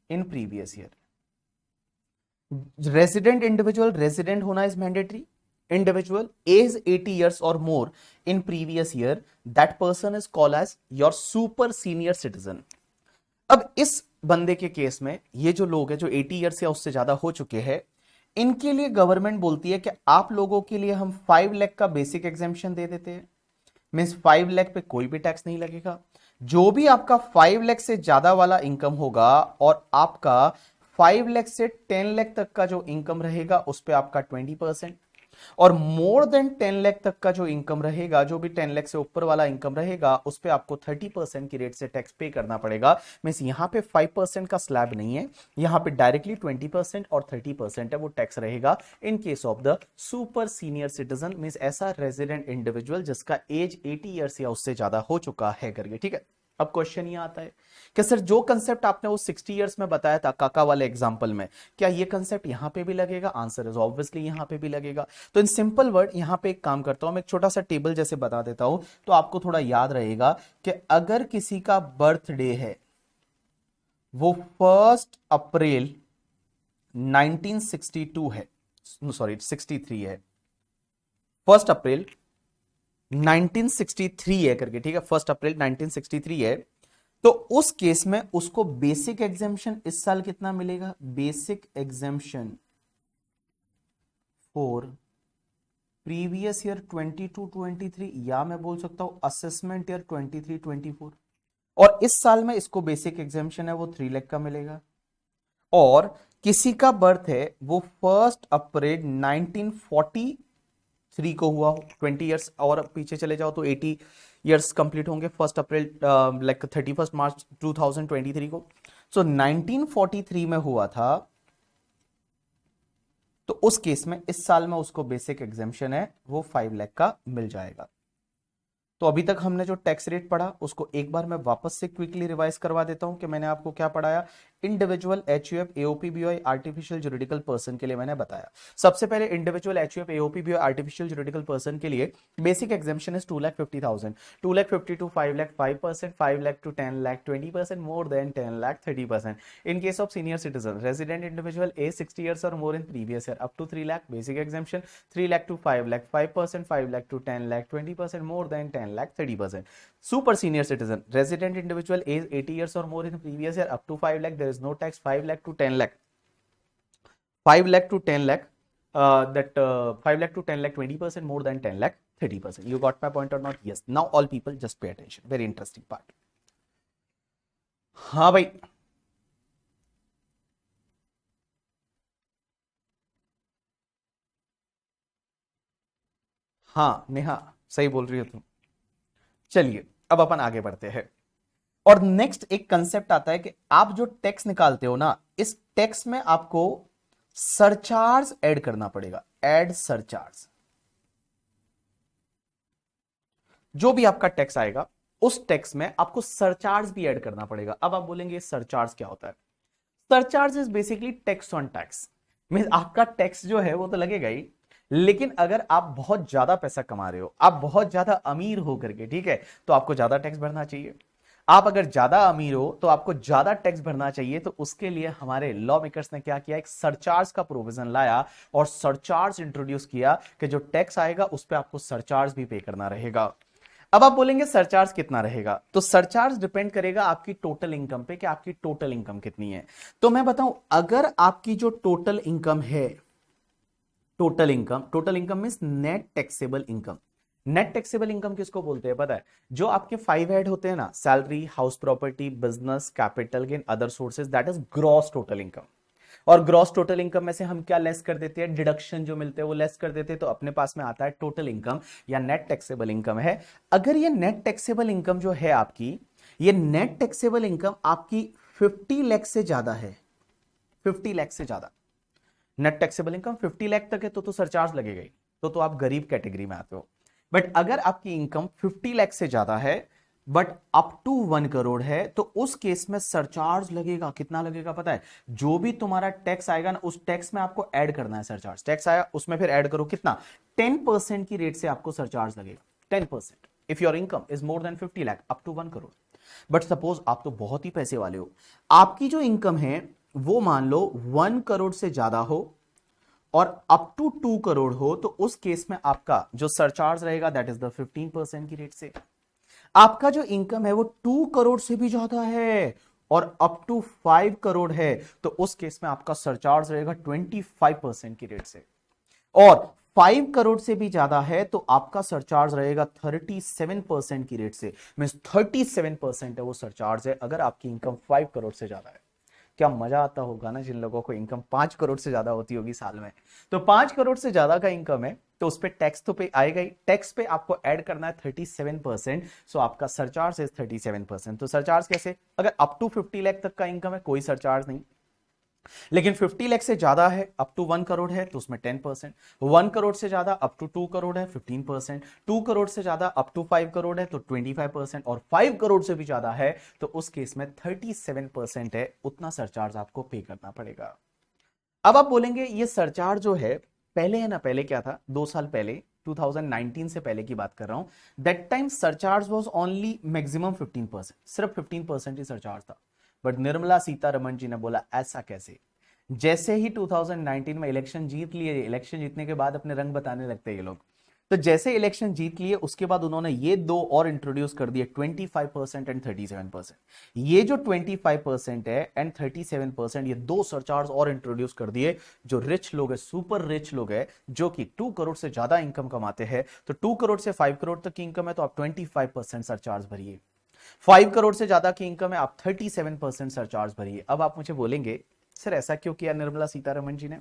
in previous year. Resident individual, resident होना is mandatory, individual as 80 years और more in previous year, that person is called as your super senior citizen. अब इस बंदे के केस में ये जो लोग हैं जो 80 इयर्स या उससे ज्यादा हो चुके हैं, इनके लिए गवर्नमेंट बोलती है कि आप लोगों के लिए हम 5 लाख का बेसिक एग्जेम्पशन दे देते हैं, मींस 5 लाख पे कोई भी टैक्स नहीं लगेगा। जो भी आपका 5 लाख से ज्यादा वाला इनकम होगा, और आपका 5 लाख से 10 लाख तक का जो इनकम रहेगा उस पे आपका 20%, और मोर देन 10 लाख तक का जो इनकम रहेगा, जो भी 10 लाख से ऊपर वाला इनकम रहेगा, उस पे आपको 30% की रेट से टैक्स पे करना पड़ेगा। मींस यहां पे 5% का स्लैब नहीं है, यहां पे डायरेक्टली 20% और 30% है वो टैक्स रहेगा इन case of the super senior citizen, means ऐसा रेजिडेंट इंडिविजुअल जिसका एज 80 ईयर्स या उससे ज्यादा हो चुका है करके, ठीक है। अब क्वेश्चन ये आता है कि सर जो कंसेप्ट आपने वो 60 इयर्स में बताया था काका वाले एग्जांपल में, क्या ये कंसेप्ट यहां पे भी लगेगा? आंसर इज ऑब्वियसली यहां पे भी लगेगा। तो इन सिंपल वर्ड यहां पे एक काम करता हूं, मैं एक छोटा सा टेबल जैसे बता देता हूं, तो आपको थोड़ा याद रहेगा कि अगर किसी का बर्थडे है वो 1 अप्रैल 1962 है, सॉरी 63 है, 1 अप्रैल 1963 है करके, ठीक है, 1 अप्रैल 1963 है, तो उस केस में उसको बेसिक एग्जेम्पशन इस साल कितना मिलेगा? Basic exemption for previous year 22-23, या मैं बोल सकता हूं असेसमेंट ईयर 23-24। और इस साल में इसको बेसिक एग्जामेशन है वो 3 लाख का मिलेगा। और किसी का बर्थ है वो 1 अप्रैल 1943 को हुआ हो, 20 ईयर्स और पीछे चले जाओ तो 80 ईयर्स कंप्लीट होंगे 1 अप्रैल लाइक 31 मार्च 2023 को। सो 1943 में हुआ था, तो उस केस में इस साल में उसको बेसिक एग्जामेशन है वो 5 लाख का मिल जाएगा। तो अभी तक हमने जो टैक्स रेट पढ़ा उसको एक बार मैं वापस से क्विकली रिवाइज करवा देता हूं कि मैंने आपको क्या पढ़ाया। Individual HUF AOP BOI artificial juridical person के लिए मैंने बताया। सबसे पहले individual HUF AOP BOI artificial juridical person के लिए basic exemption is 2,50,000, 2,50,000 to 5 lakh 5%, 5 lakh to 10 lakh 20%, more than 10 lakh 30%। In case of senior citizen, resident individual age 60 years or more in previous year, up to 3 lakh basic exemption, 3 lakh to 5 lakh 5%, 5 lakh to 10 lakh 20%, more than 10 lakh 30%. Super senior citizen, resident individual age 80 years or more in previous year, up to 5 lakh there is no tax, 5 lakh to 10 lakh, 5 lakh to 10 lakh, 5 lakh to 10 lakh 20%, more than 10 lakh 30%. You got my point or not? Yes. Now all people just pay attention. Very interesting part. हाँ भाई, हाँ नेहा सही बोल रही हो तुम। चलिए अब अपन आगे बढ़ते हैं। और नेक्स्ट एक कंसेप्ट आता है कि आप जो टैक्स निकालते हो ना, इस टैक्स में आपको सरचार्ज ऐड करना पड़ेगा। ऐड सरचार्ज, जो भी आपका टैक्स आएगा उस टैक्स में आपको सरचार्ज भी ऐड करना पड़ेगा। अब आप बोलेंगे सरचार्ज क्या होता है? Surcharge is basically tax on tax. Mean आपका टैक्स जो है वो तो लगेगा ही, लेकिन अगर आप बहुत ज्यादा पैसा कमा रहे हो, आप बहुत ज्यादा अमीर हो करके, ठीक है, तो आपको ज्यादा टैक्स भरना चाहिए। आप अगर ज्यादा अमीर हो तो आपको ज्यादा टैक्स भरना चाहिए। तो उसके लिए हमारे लॉ मेकर्स ने क्या किया, एक सरचार्ज का प्रोविजन लाया और सरचार्ज इंट्रोड्यूस किया कि जो टैक्स आएगा उस पर आपको सरचार्ज भी पे करना रहेगा। अब आप बोलेंगे सरचार्ज कितना रहेगा? तो सरचार्ज डिपेंड करेगा आपकी टोटल इनकम पे कि आपकी टोटल इनकम कितनी है। तो मैं बताऊं, अगर आपकी जो टोटल इनकम है, total income means net taxable income. Net taxable income किसको बोलते हैं पता है? जो आपके 5 हेड होते हैं ना, salary, house property, business, capital gain, other sources, that is gross total income. और ग्रॉस टोटल इनकम में से हम क्या लेस कर देते हैं? डिडक्शन जो मिलते हैं वो लेस कर देते हैं, तो अपने पास में आता है टोटल इनकम या नेट टैक्सेबल इनकम है। अगर ये नेट टैक्सेबल इनकम जो है आपकी, ये नेट टैक्सेबल इनकम आपकी 50 लाख से ज्यादा है, 50 लाख से ज्यादा नेट टैक्सेबल इनकम 50 लाख तक है तो सरचार्ज लगेगा ही, तो आप गरीब कैटेगरी में आते हो। बट अगर आपकी इनकम 50 लाख से ज्यादा है बट अप टू 1 करोड़ है, तो उस केस में सरचार्ज लगेगा। कितना लगेगा पता है? जो भी तुम्हारा टैक्स आएगा ना, उस टैक्स में आपको ऐड करना है सरचार्ज। टैक्स आया उसमें फिर ऐड करो कितना? 10% की रेट से आपको सरचार्ज लगेगा, 10%। If your income is more than 50 lakh up to 1 crore. But suppose आप तो बहुत ही पैसे वाले हो, आपकी जो इनकम है वो मान लो 1 करोड़ से ज्यादा हो और अप टू 2 करोड़ हो, तो उस केस में आपका जो सरचार्ज रहेगा दैट इज द 15% की रेट से। आपका जो इनकम है वो 2 करोड़ से भी ज्यादा है और अप टू 5 करोड़ है, तो उस केस में आपका सरचार्ज रहेगा 25% की रेट से। और 5 करोड़ से भी ज्यादा है तो आपका सरचार्ज रहेगा 37% की रेट से। मींस 37% है वो सरचार्ज है अगर आपकी इनकम 5 करोड़ से ज्यादा है। क्या मजा आता होगा ना जिन लोगों को इनकम 5 करोड़ से ज्यादा होती होगी साल में। तो 5 करोड़ से ज्यादा का इनकम है तो उस पर टैक्स तो पे आएगा ही, टैक्स पे आपको ऐड करना है 37%। सो आपका सरचार्ज है 37%। तो सरचार्ज कैसे? अगर अप टू 50 लाख तक का इनकम है कोई सरचार्ज नहीं, लेकिन 50 लाख से ज्यादा है अप टू 1 करोड़ है तो उसमें 10%, 1 करोड़ से ज्यादा अप टू 2 करोड़ है 15%, 2 करोड़ से ज्यादा अप टू 5 करोड़ है तो 25%, और 5 करोड़ से भी ज्यादा है तो उस केस में 37% है, उतना सरचार्ज आपको पे करना पड़ेगा। अब आप बोलेंगे ये सरचार्ज जो है पहले है ना, पहले क्या था? 2 साल पहले 2019 से पहले की बात कर रहा हूं, that time surcharge was only maximum 15%, सिर्फ 15% ही सरचार्ज था। बट निर्मला सीतारमण जी ने बोला ऐसा कैसे? जैसे ही 2019 में इलेक्शन जीत लिए, इलेक्शन जीतने के बाद अपने रंग बताने लगते हैं ये लोग, तो जैसे इलेक्शन जीत लिए उसके बाद उन्होंने ये दो और इंट्रोड्यूस कर दिए, 25% एंड 37%। ये जो 25% है एंड 37%, ये दो सरचार्ज और इंट्रोड्यूस कर दिए। जो रिच लोग है, सुपर रिच लोग है, जो कि 2 करोड़ से ज्यादा इनकम कमाते हैं, तो 2 करोड़ से 5 करोड़ तक की इनकम है तो आप 25% सरचार्ज भरिए। 5 करोड़ से ज्यादा की इनकम है, आप 37% सरचार्ज भरिए। अब आप मुझे बोलेंगे सर ऐसा क्यों किया निर्मला सीतारमण जी ने?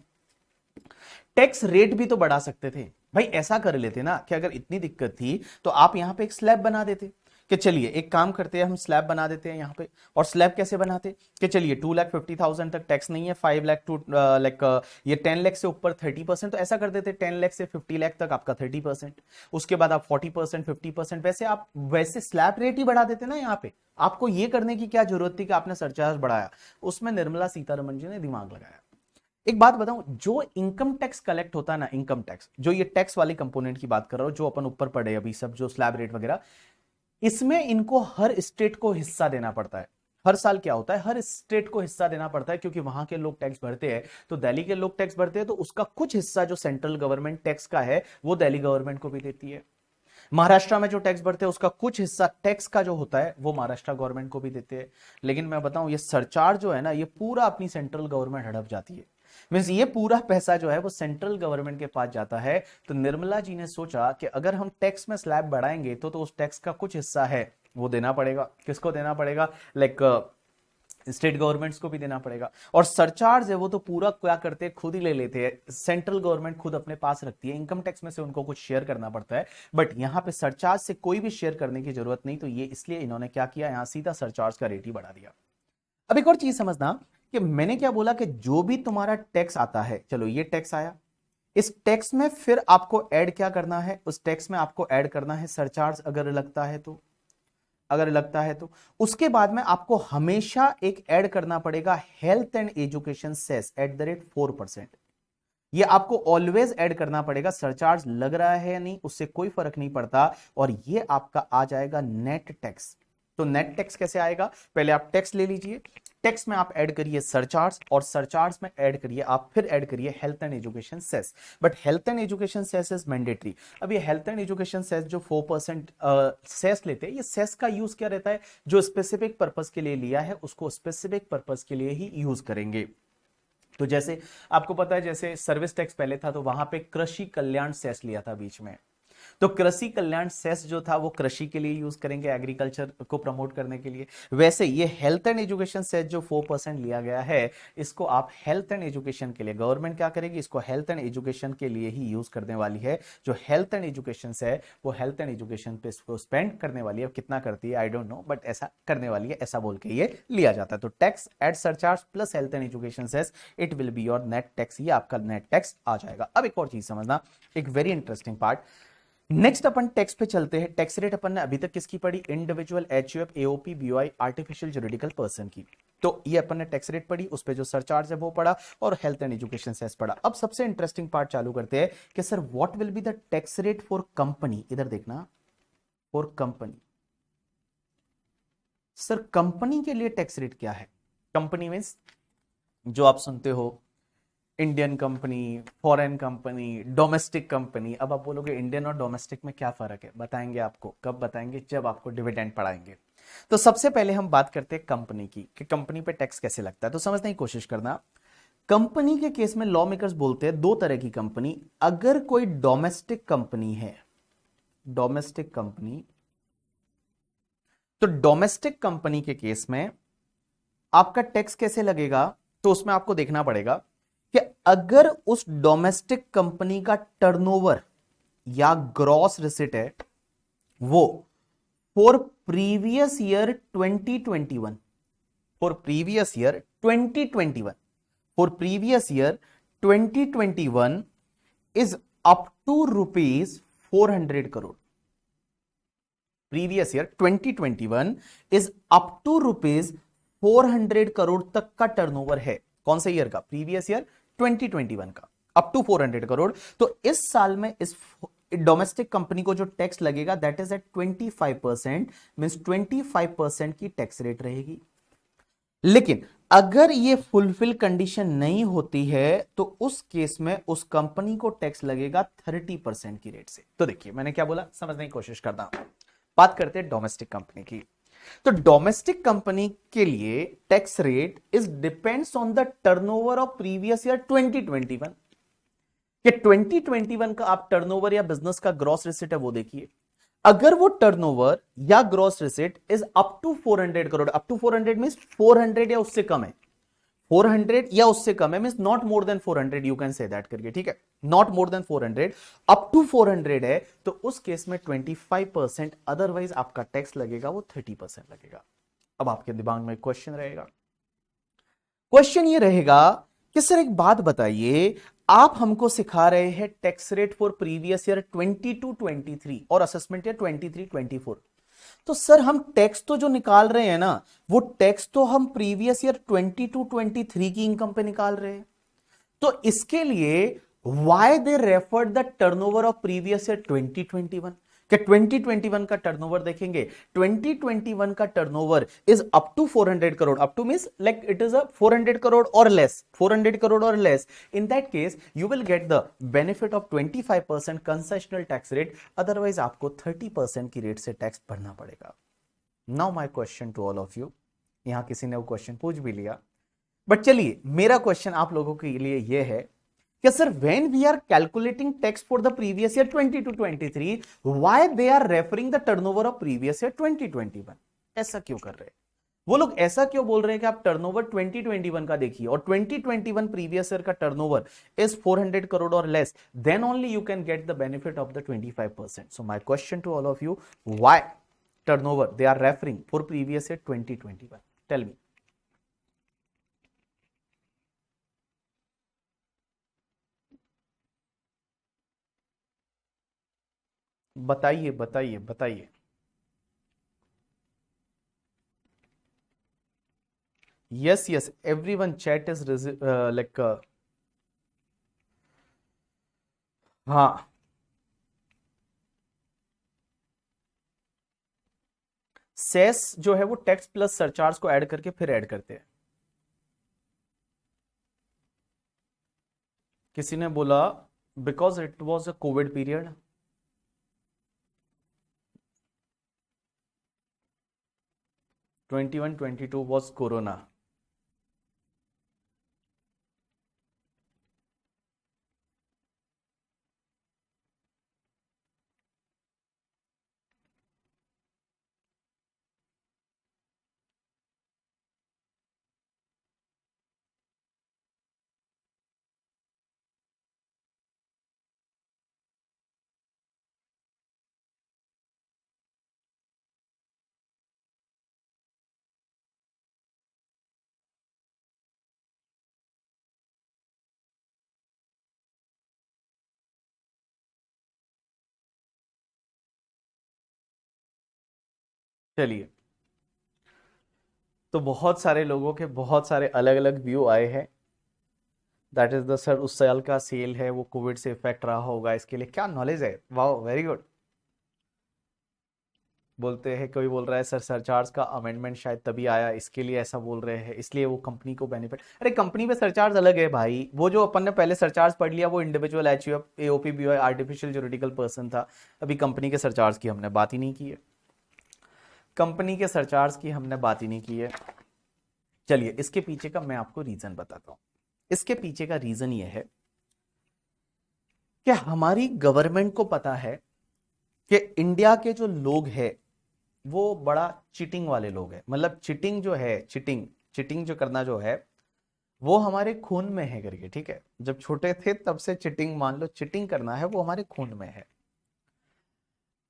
टैक्स रेट भी तो बढ़ा सकते थे भाई। ऐसा कर लेते ना कि अगर इतनी दिक्कत थी तो आप यहां पे एक स्लैब बना देते कि चलिए एक काम करते हैं, हम स्लैब बना देते हैं यहां पे। और स्लैब कैसे बनाते कि चलिए 2,50,000 तक टैक्स नहीं है, 5 लाख टू लाइक ये 10 लाख से ऊपर 30%, तो ऐसा कर देते 10 लाख से 50 लाख तक आपका 30%, उसके बाद आप 40%, 50%, वैसे आप वैसे स्लैब रेट ही बढ़ा देते ना यहाँ पे। आपको ये करने की क्या जरूरत थी कि आपने सरचार्ज बढ़ाया? उसमें निर्मला सीतारमण जी ने दिमाग लगाया। एक बात बताऊं, जो इनकम टैक्स कलेक्ट होता है ना, इनकम टैक्स, जो ये टैक्स वाली कंपोनेंट की बात कर रहा हूं, जो अपन ऊपर पड़े अभी सब, जो स्लैब रेट वगैरह, इसमें इनको हर स्टेट को हिस्सा देना पड़ता है। हर साल क्या होता है, हर स्टेट को हिस्सा देना पड़ता है, क्योंकि वहां के लोग टैक्स भरते हैं। तो दिल्ली के लोग टैक्स भरते हैं, तो उसका कुछ हिस्सा जो सेंट्रल गवर्नमेंट टैक्स का है वो दिल्ली गवर्नमेंट को भी देती है। महाराष्ट्र में जो टैक्स भरते हैं उसका कुछ हिस्सा टैक्स का जो होता है वो महाराष्ट्र गवर्नमेंट को भी देते हैं। लेकिन मैं बताऊं, ये सरचार्ज जो है ना, ये पूरा अपनी सेंट्रल गवर्नमेंट हड़प जाती है। मींस ये पूरा पैसा जो है वो सेंट्रल गवर्नमेंट के पास जाता है। तो निर्मला जी ने सोचा कि अगर हम टैक्स में स्लैब बढ़ाएंगे तो उस टैक्स का कुछ हिस्सा है वो देना पड़ेगा। किसको देना पड़ेगा? लाइक स्टेट गवर्नमेंट्स को भी देना पड़ेगा। और सरचार्ज है वो तो पूरा क्या करते हैं, खुद ही ले लेते हैं। सेंट्रल गवर्नमेंट खुद अपने पास रखती है, इनकम टैक्स में से उनको कुछ शेयर करना पड़ता है, बट यहां पे सरचार्ज से कोई भी शेयर करने की जरूरत नहीं। तो ये इसलिए इन्होंने क्या किया, यहां सीधा सरचार्ज का रेट ही बढ़ा दिया। अब एक और चीज समझना कि मैंने क्या बोला कि जो भी तुम्हारा टैक्स आता है, चलो ये टैक्स आया, इस टैक्स में फिर आपको ऐड क्या करना है, उस टैक्स में आपको ऐड करना है सरचार्ज। अगर लगता है तो उसके बाद में आपको हमेशा एक ऐड करना पड़ेगा हेल्थ एंड एजुकेशन सेस @4%। ये आपको ऑलवेज ऐड करना पड़ेगा। सरचार्ज लग रहा है या नहीं उससे कोई फर्क नहीं पड़ता, और ये आपका आ जाएगा नेट टैक्स। तो नेट टैक्स कैसे आएगा? पहले आप टैक्स ले लीजिए, टैक्स में आप ऐड करिए सरचार्ज, और सरचार्ज में ऐड करिए आप, फिर ऐड करिए health and education cess. But health and education cess is mandatory. अब ये हेल्थ एंड एजुकेशन सेस जो 4% सेस लेते हैं, ये सेस का यूज क्या रहता है, जो स्पेसिफिक पर्पस के लिए लिया है उसको स्पेसिफिक पर्पस के लिए ही यूज करेंगे। तो जैसे आपको पता है, जैसे सर्विस टैक्स पहले था तो वहां पे कृषि कल्याण सेस लिया था बीच में, तो कृषि कल्याण सेस जो था वो कृषि के लिए यूज करेंगे, एग्रीकल्चर को प्रमोट करने के लिए। वैसे ये हेल्थ एंड एजुकेशन सेस जो 4% लिया गया है, इसको आप हेल्थ एंड एजुकेशन के लिए, गवर्नमेंट क्या करेगी, इसको हेल्थ एंड एजुकेशन के लिए ही यूज करने वाली है। जो हेल्थ एंड एजुकेशन है वो हेल्थ एंड एजुकेशन पे स्पेंड करने वाली है। कितना करती है आई डोंट नो, बट ऐसा करने वाली है, ऐसा बोल के ये लिया जाता है। तो tax add surcharge plus health and education cess, it will be your net tax. ये आपका नेट टैक्स आ जाएगा। अब एक और चीज समझना, एक वेरी इंटरेस्टिंग पार्ट। नेक्स्ट अपन टैक्स पे चलते हैं। टैक्स रेट अपन ने अभी तक किसकी पढ़ी? Individual, HUF, AOP, BOI, artificial juridical person की। तो ये अपन ने टैक्स रेट पढ़ी, उस पे जो सरचार्ज है वो पढ़ा, और हेल्थ एंड एजुकेशन सेस पढ़ा। अब सबसे इंटरेस्टिंग पार्ट चालू करते हैं कि sir what will be the tax rate for company. इधर देखना, फॉर कंपनी। सर कंपनी के लिए टैक्स रेट क्या है? कंपनी मींस जो आप सुनते हो Indian company, foreign company, domestic company. अब आप बोलोगे इंडियन और डोमेस्टिक में क्या फर्क है? बताएंगे आपको। कब बताएंगे? जब आपको डिविडेंड पढ़ाएंगे। तो सबसे पहले हम बात करते हैं कंपनी की, कि कंपनी पे टैक्स कैसे लगता है। तो समझने की कोशिश करना, कंपनी के केस में लॉ मेकर्स बोलते हैं दो तरह की कंपनी। अगर कोई डोमेस्टिक कंपनी है, डोमेस्टिक कंपनी, तो डोमेस्टिक कंपनी के केस में आपका टैक्स कैसे लगेगा? तो उसमें आपको देखना पड़ेगा कि अगर उस डोमेस्टिक कंपनी का टर्नओवर या ग्रॉस रिसिट है वो for previous year 2021, for previous year 2021, for previous year 2021 is up to ₹400 crore. Previous year 2021 is up to ₹400 crore तक का टर्नओवर है। कौन से ईयर का? प्रीवियस ईयर 2021 का, अप टू 400 करोड़। तो इस साल में इस डोमेस्टिक कंपनी को जो टैक्स लगेगा दैट इज एट 25%, मींस 25% की टैक्स रेट रहेगी। लेकिन अगर ये फुलफिल कंडीशन नहीं होती है तो उस केस में उस कंपनी को टैक्स लगेगा 30% की रेट से। तो देखिए मैंने क्या बोला, समझने की कोशिश करता हूं। बात करते हैं डोमेस्टिक कंपनी की। तो डोमेस्टिक कंपनी के लिए tax rate is depends on the turnover of previous year 2021। कि 2021 का आप टर्नओवर या बिजनेस का ग्रॉस रिसिट है वो देखिए। अगर वो टर्नओवर या gross receipt is up to 400 crore, up to 400 means 400 या उससे कम है, 400 या उससे कम है means not more than 400, you can say that करके, ठीक है, not more than 400, up to 400 है तो उस केस में 25%, अदरवाइज आपका टैक्स लगेगा वो 30% लगेगा। अब आपके दिमाग में क्वेश्चन रहेगा, क्वेश्चन ये रहेगा कि सर एक बात बताइए, आप हमको सिखा रहे हैं tax rate for previous year 22-23 और असेसमेंट ईयर 23-24, तो सर हम टैक्स तो जो निकाल रहे हैं ना, वो टैक्स तो हम प्रीवियस ईयर 22-23 की इनकम पे निकाल रहे हैं, तो इसके लिए why they referred the turnover of previous year 2021, कि 2021 का टर्नओवर देखेंगे, 2021 का turnover is up to 400 crore, up to means like it is a 400 crore और लेस, 400 करोड़ और less, in that case you will get the benefit of 25% concessional tax rate, otherwise आपको 30% की rate से tax भरना पड़ेगा। Now my question to all of you, यहां किसी ने वो क्वेश्चन पूछ भी लिया, बट चलिए मेरा क्वेश्चन आप लोगों के लिए यह है कि sir when we are calculating tax for the previous year 22-23 why they are referring the turnover of previous year 2021, ऐसा क्यों कर रहे हैं वो लोग, ऐसा क्यों बोल रहे हैं कि आप टर्नओवर 2021 का देखिए और 2021 प्रीवियस ईयर का टर्नओवर इज 400 करोड़ और less, then only you can get the benefit of the 25%। So my question to all of you, why turnover they are referring for previous year 2021, tell me। बताइए बताइए बताइए। yes yes everyone chat is like हाँ, cess जो है वो tax plus surcharge को add करके फिर ऐड करते हैं। किसी ने बोला because it was a Covid period, 21-22 was corona. चलिए, तो बहुत सारे लोगों के बहुत सारे अलग अलग व्यू आए हैं, दैट इज द सर उस साल का सेल है वो कोविड से इफेक्ट रहा होगा, इसके लिए क्या नॉलेज है, वाह वेरी गुड। बोलते हैं, कोई बोल रहा है सर सरचार्ज का अमेंडमेंट शायद तभी आया इसके लिए ऐसा बोल रहे हैं, इसलिए वो कंपनी को बेनिफिट, अरे कंपनी पे सरचार्ज अलग है भाई, वो जो अपन ने पहले सरचार्ज पढ़ लिया वो individual HUF AOP BOI artificial juridical person था, अभी कंपनी के सरचार्ज की हमने बात ही नहीं की है, कंपनी के सरचार्ज की हमने बात ही नहीं की है। चलिए इसके पीछे का मैं आपको रीजन बताता हूं, इसके पीछे का रीजन ये है कि हमारी गवर्नमेंट को पता है कि इंडिया के जो लोग हैं वो बड़ा चीटिंग वाले लोग हैं, मतलब चीटिंग जो है, चीटिंग चीटिंग जो करना जो है वो हमारे खून में है करके, ठीक है, जब छोटे थे तब से चीटिंग, मान लो चीटिंग करना है वो हमारे खून में है।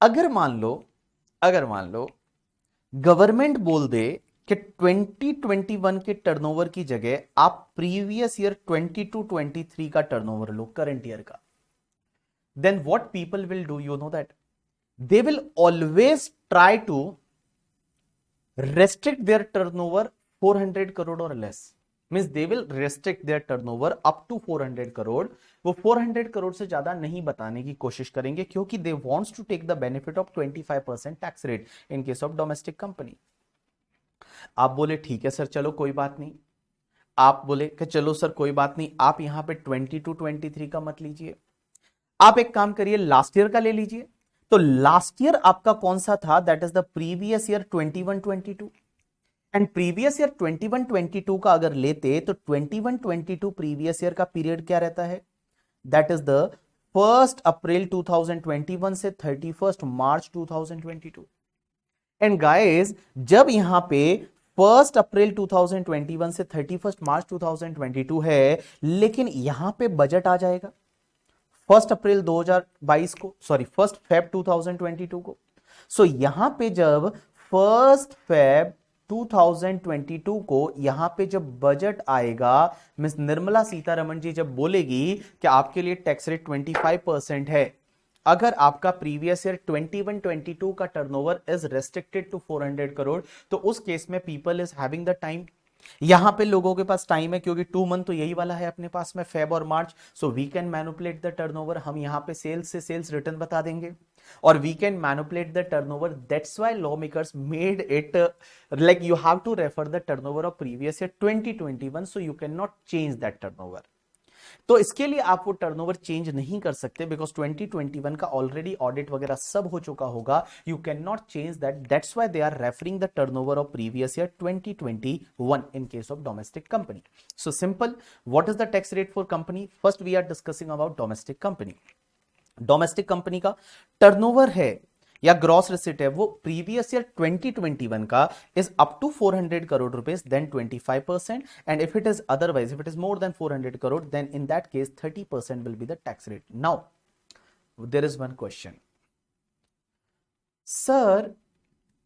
अगर मान लो, अगर मान लो गवर्नमेंट बोल दे कि 2021 के टर्नओवर की जगह आप प्रीवियस ईयर 22-23 का टर्नओवर लो, करंट ईयर का, then what people will do, you know that they will always try to restrict their turnover 400 crore or less, means they will restrict their turnover up to 400 crore, वो 400 करोड़ से ज्यादा नहीं बताने की कोशिश करेंगे क्योंकि they wants to take the benefit of 25% tax rate in case of domestic company। आप बोले ठीक है सर चलो कोई बात नहीं, आप बोले कि चलो सर कोई बात नहीं, आप यहां पे 22-23 का मत लीजिए, आप एक काम करिए लास्ट ईयर का ले लीजिए, तो लास्ट ईयर आपका कौन सा था, that is the previous year 21-22, and previous year 21-22 का अगर लेते तो 21-22 प्रीवियस ईयर का पीरियड क्या रहता है, दैट इज द 1 अप्रैल 2021 से 31 मार्च 2022। एंड गाइस, जब यहां पे 1 अप्रैल 2021 से 31 मार्च 2022 है, लेकिन यहां पे बजट आ जाएगा 1 अप्रैल 2022 को, सॉरी 1 फेब 2022 को। सो यहां पे जब 1 फेब 2022 को यहां पे जब बजट आएगा, मिस निर्मला सीतारमण जी जब बोलेगी कि आपके लिए टैक्स रेट 25% है, अगर आपका प्रीवियस ईयर 21-22 का turnover is restricted to 400 crore, तो उस केस में people is having the time. यहां पे लोगों के पास टाइम है क्योंकि 2 मंथ तो यही वाला है अपने पास में, फेब और March. So we can manipulate the turnover. हम यहां पे सेल्स से सेल्स रिटर्न बता देंगे और we can manipulate the turnover. That's why law makers made it like you have to refer the turnover of previous year 2021, so you can not change that turnover. तो इसके लिए आप वो turnover change नहीं कर सकते बिकॉज 2021 का already audit वगैरह सब हो चुका होगा। You can not change that. That's why they are referring the turnover of previous year 2021 in case of domestic company. So simple, what is the tax rate for company? First we are discussing about domestic company. Domestic company का turnover है या gross receipt है वो previous year 2021 का is up to 400 crore rupees, then 25%, and if it is otherwise, if it is more than 400 crore, then in that case 30% will be the tax rate. Now there is one question, sir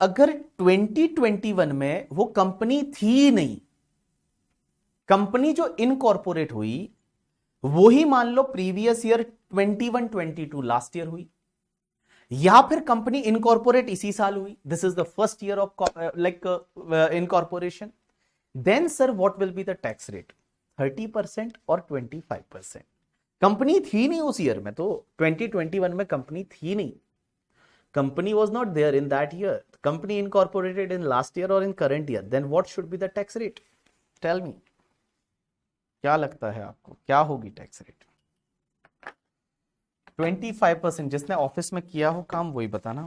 अगर 2021 में वो company थी नहीं, company जो incorporate हुई वो ही मान लो प्रीवियस ईयर 21-22 लास्ट ईयर हुई, या फिर कंपनी इनकॉर्पोरेट इसी साल हुई, this is the first year of like incorporation, then sir what will be the tax rate? 30% और 25%। कंपनी थी नहीं उस ईयर में, तो 2021 में कंपनी थी नहीं, company was not there in that year, company incorporated in last year और in current year, then what should be the tax rate? Tell me, क्या लगता है आपको क्या होगी टैक्स रेट? 25%। जिसने ऑफिस में किया हो काम वही बताना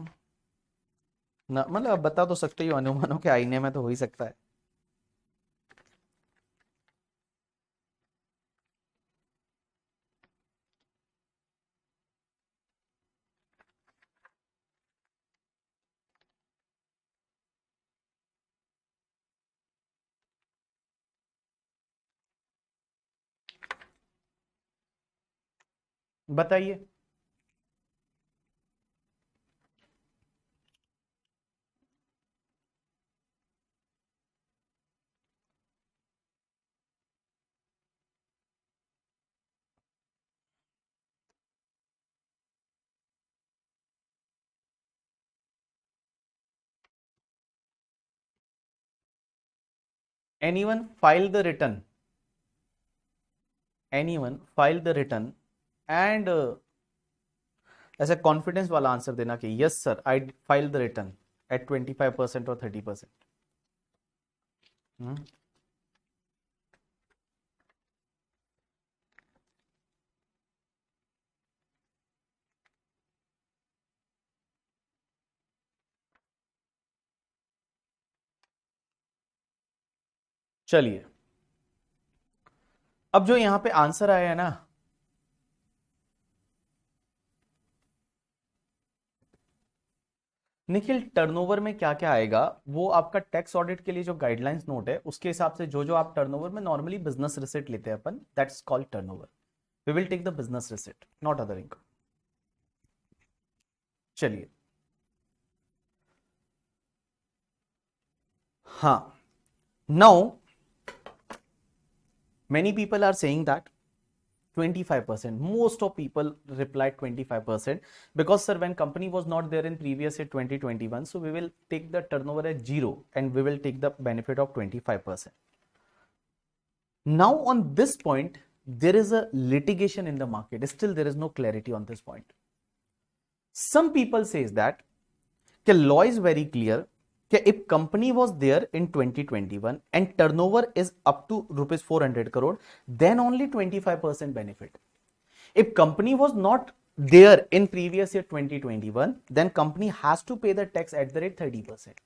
ना, मतलब अब बता तो सकते हो, अनुमानों के आईने में तो हो ही सकता है। बताइए। Anyone file the return, anyone file the return and ऐसे कॉन्फिडेंस वाला आंसर देना कि yes sir I file the return at 25% और 30%। चलिए, अब जो यहां पे आंसर आया है ना, निखिल टर्नओवर में क्या क्या आएगा वो आपका टैक्स ऑडिट के लिए जो गाइडलाइंस नोट है उसके हिसाब से जो जो आप टर्नओवर में नॉर्मली बिजनेस रिसिट लेते हैं अपन, that's called turnover. We will take the business receipt, not other income. चलिए, हाँ, now many people are saying that 25%, most of people replied 25% because sir when company was not there in previous year 2021, so we will take the turnover as 0 and we will take the benefit of 25%. Now on this point there is a litigation in the market, still there is no clarity on this point. Some people says that the law is very clear that if company was there in 2021 and turnover is up to rupees 400 crore, then only 25% benefit. If company was not there in previous year 2021, then company has to pay the tax at the rate 30%.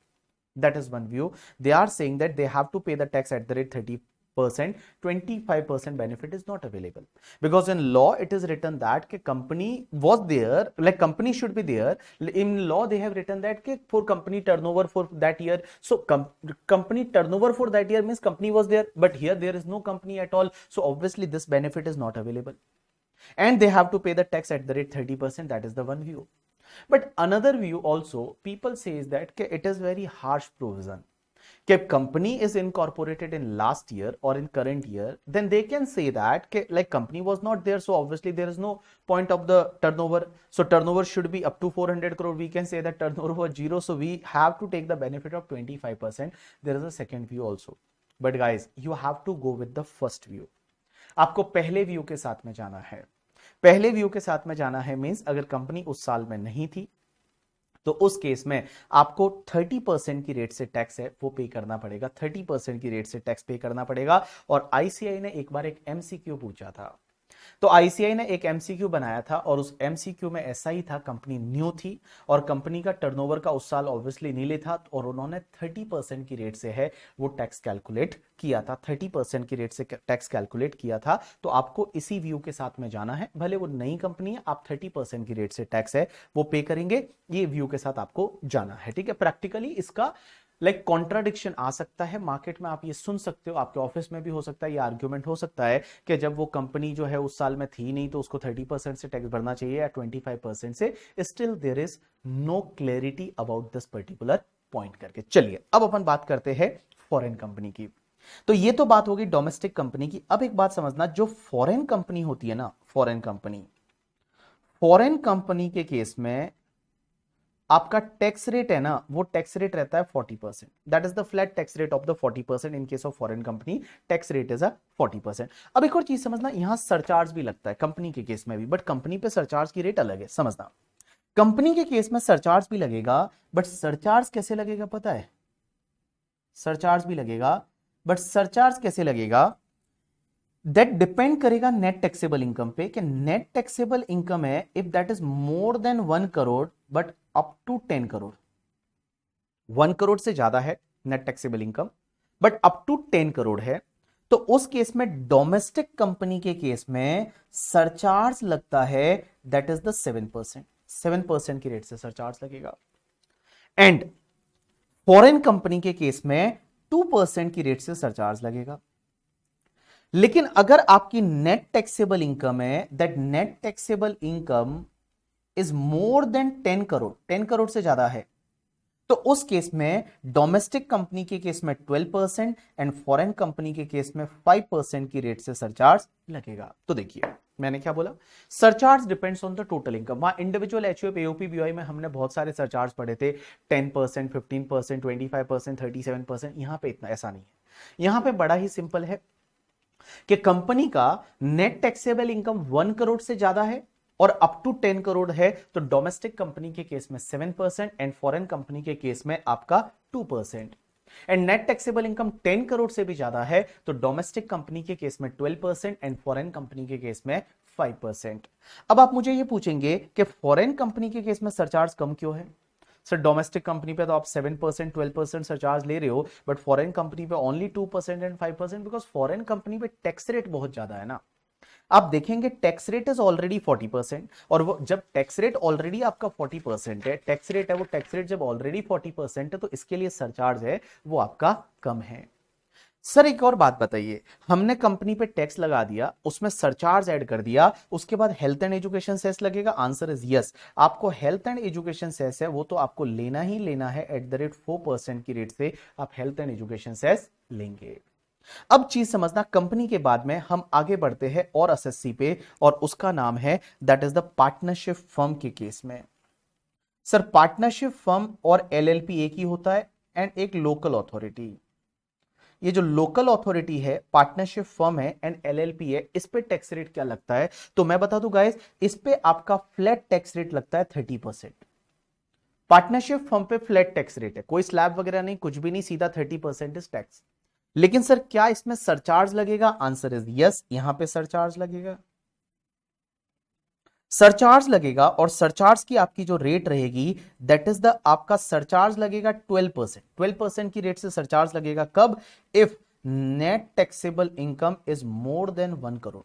That is one view. They are saying that they have to pay the tax at the rate percent, 25% benefit is not available, because in law it is written that कि company was there, like company should be there. In law they have written that कि for company turnover for that year, so company turnover for that year means company was there, but here there is no company at all, so obviously this benefit is not available, and they have to pay the tax at the rate 30%. That is the one view. But another view also, people says that it is very harsh provision. If company is incorporated in last year or in current year, then they can say that like company was not there, so obviously there is no point of the turnover, so turnover should be up to 400 crore. We can say that turnover was zero, so we have to take the benefit of 25%. There is a second view also, but guys you have to go with the first view. आपको पहले view के साथ में जाना है, पहले view के साथ में जाना है मींस अगर कंपनी उस साल में नहीं थी तो उस केस में आपको 30% की रेट से टैक्स है वो पे करना पड़ेगा, 30% की रेट से टैक्स पे करना पड़ेगा। और आईसीआई ने एक बार एक एमसीक्यू पूछा था, तो आईसीआई ने एक एमसीक्यू बनाया था और उस एमसीक्यू में ऐसा ही था, कंपनी न्यू थी और कंपनी का टर्नओवर का उस साल ऑब्वियसली नीले था, और उन्होंने 30% की रेट से है वो टैक्स कैलकुलेट किया था, 30% की रेट से टैक्स कैलकुलेट किया था। तो आपको इसी व्यू के साथ में जाना है, भले वो नई कंपनी है, आप 30% की रेट से टैक्स है वो पे करेंगे, ये व्यू के साथ आपको जाना है, ठीक है। प्रैक्टिकली इसका लाइक कॉन्ट्राडिक्शन आ सकता है मार्केट में, आप ये सुन सकते हो, आपके ऑफिस में भी हो सकता है, ये आर्ग्यूमेंट हो सकता है कि जब वो कंपनी जो है उस साल में थी नहीं तो उसको 30% से टैक्स भरना चाहिए या 25% से। Still there is no clarity about this particular point करके। चलिए अब अपन बात करते हैं फॉरेन कंपनी की। तो ये तो बात होगी डोमेस्टिक कंपनी की। अब एक बात समझना, जो फॉरेन कंपनी होती है ना, फॉरेन कंपनी के केस में आपका टैक्स रेट है ना, वो टैक्स रेट रहता है 40%। That is the flat tax rate of the 40%। In case of foreign company tax rate is a 40%। अब एक और चीज समझना, यहां सरचार्ज भी लगता है कंपनी के केस में भी, बट कंपनी पे सरचार्ज की रेट अलग है। समझना, कंपनी के केस में सरचार्ज भी लगेगा, बट सरचार्ज कैसे लगेगा पता है? सरचार्ज भी लगेगा, बट सरचार्ज कैसे लगेगा? दैट डिपेंड करेगा नेट टैक्सेबल इनकम पे, कि नेट टैक्सेबल इनकम है if that is more than 1 crore but up to 10 crore. 1 crore से ज्यादा है net taxable income but up to 10 crore है, तो उस केस में डोमेस्टिक कंपनी के केस में सरचार्ज लगता है, दैट इज द 7%। 7% की रेट से सरचार्ज लगेगा। एंड फॉरेन कंपनी के केस में 2% की रेट से सरचार्ज लगेगा। लेकिन अगर आपकी नेट टैक्सेबल इनकम है, that net taxable income is more than 10 crore, 10 crore से ज्यादा है, तो उस केस में डोमेस्टिक कंपनी के केस में 12% एंड फॉरेन कंपनी के केस में 5% की रेट से सरचार्ज लगेगा। तो देखिए मैंने क्या बोला, surcharge depends on the total income. वहां इंडिविजुअल एचयूएफ एओपी बीओआई में हमने बहुत सारे सरचार्ज पढ़े थे, 10%, 15%, 25%, 37%। यहां पे इतना ऐसा नहीं है, यहां पे बड़ा ही सिंपल है कि कंपनी का नेट टैक्सेबल इनकम 1 करोड़ से ज्यादा है और अप टू 10 करोड़ है, तो डोमेस्टिक कंपनी के केस में 7% एंड फॉरेन कंपनी के केस में आपका 2%। And net taxable income 10 crore से भी ज्यादा है, तो डोमेस्टिक कंपनी के केस में 12% एंड फॉरेन कंपनी के केस में 5%। अब आप मुझे ये पूछेंगे कि फॉरेन कंपनी के केस में सरचार्ज कम क्यों है? सर डोमेस्टिक कंपनी पे तो आप 7%, 12% सरचार्ज ले रहे हो, बट फॉरेन कंपनी पे only 2% and 5%, because foreign company पे टैक्स रेट बहुत ज्यादा है ना। आप देखेंगे टैक्स रेट इज ऑलरेडी 40%, और वो जब टैक्स रेट ऑलरेडी आपका 40% है, टैक्स रेट है वो टैक्स रेट जब ऑलरेडी 40% है, तो इसके लिए सरचार्ज है वो आपका कम है। सर एक और बात बताइए, हमने कंपनी पे टैक्स लगा दिया, उसमें सरचार्ज ऐड कर दिया, उसके बाद हेल्थ एंड एजुकेशन सेस लगेगा? Answer is yes. आपको हेल्थ एंड एजुकेशन सेस है वो तो आपको लेना ही लेना है, एट द रेट 4% की रेट से आप हेल्थ एंड एजुकेशन सेस लेंगे। अब चीज समझना, कंपनी के बाद में हम आगे बढ़ते हैं और एसएससी पे, और उसका नाम है that is the partnership firm के केस में। सर पार्टनरशिप फर्म और एलएलपी एक ही होता है एंड एक लोकल अथॉरिटी। ये जो लोकल अथॉरिटी है, पार्टनरशिप फर्म है एंड एलएलपी है, इस पे टैक्स रेट क्या लगता है? तो मैं बता दूं गाइस, इस पे आपका फ्लैट टैक्स रेट लगता है 30%। पार्टनरशिप फर्म पे फ्लैट टैक्स रेट है, कोई स्लैब वगैरह नहीं, कुछ भी नहीं, सीधा 30% इज टैक्स। लेकिन सर क्या इसमें सरचार्ज लगेगा? आंसर इज यस, यहां पे सरचार्ज लगेगा, सरचार्ज लगेगा। और सरचार्ज की आपकी जो रेट रहेगी, दैट इज द आपका सरचार्ज लगेगा 12%। 12% की रेट से सरचार्ज लगेगा। कब? If net taxable income is more than 1 crore,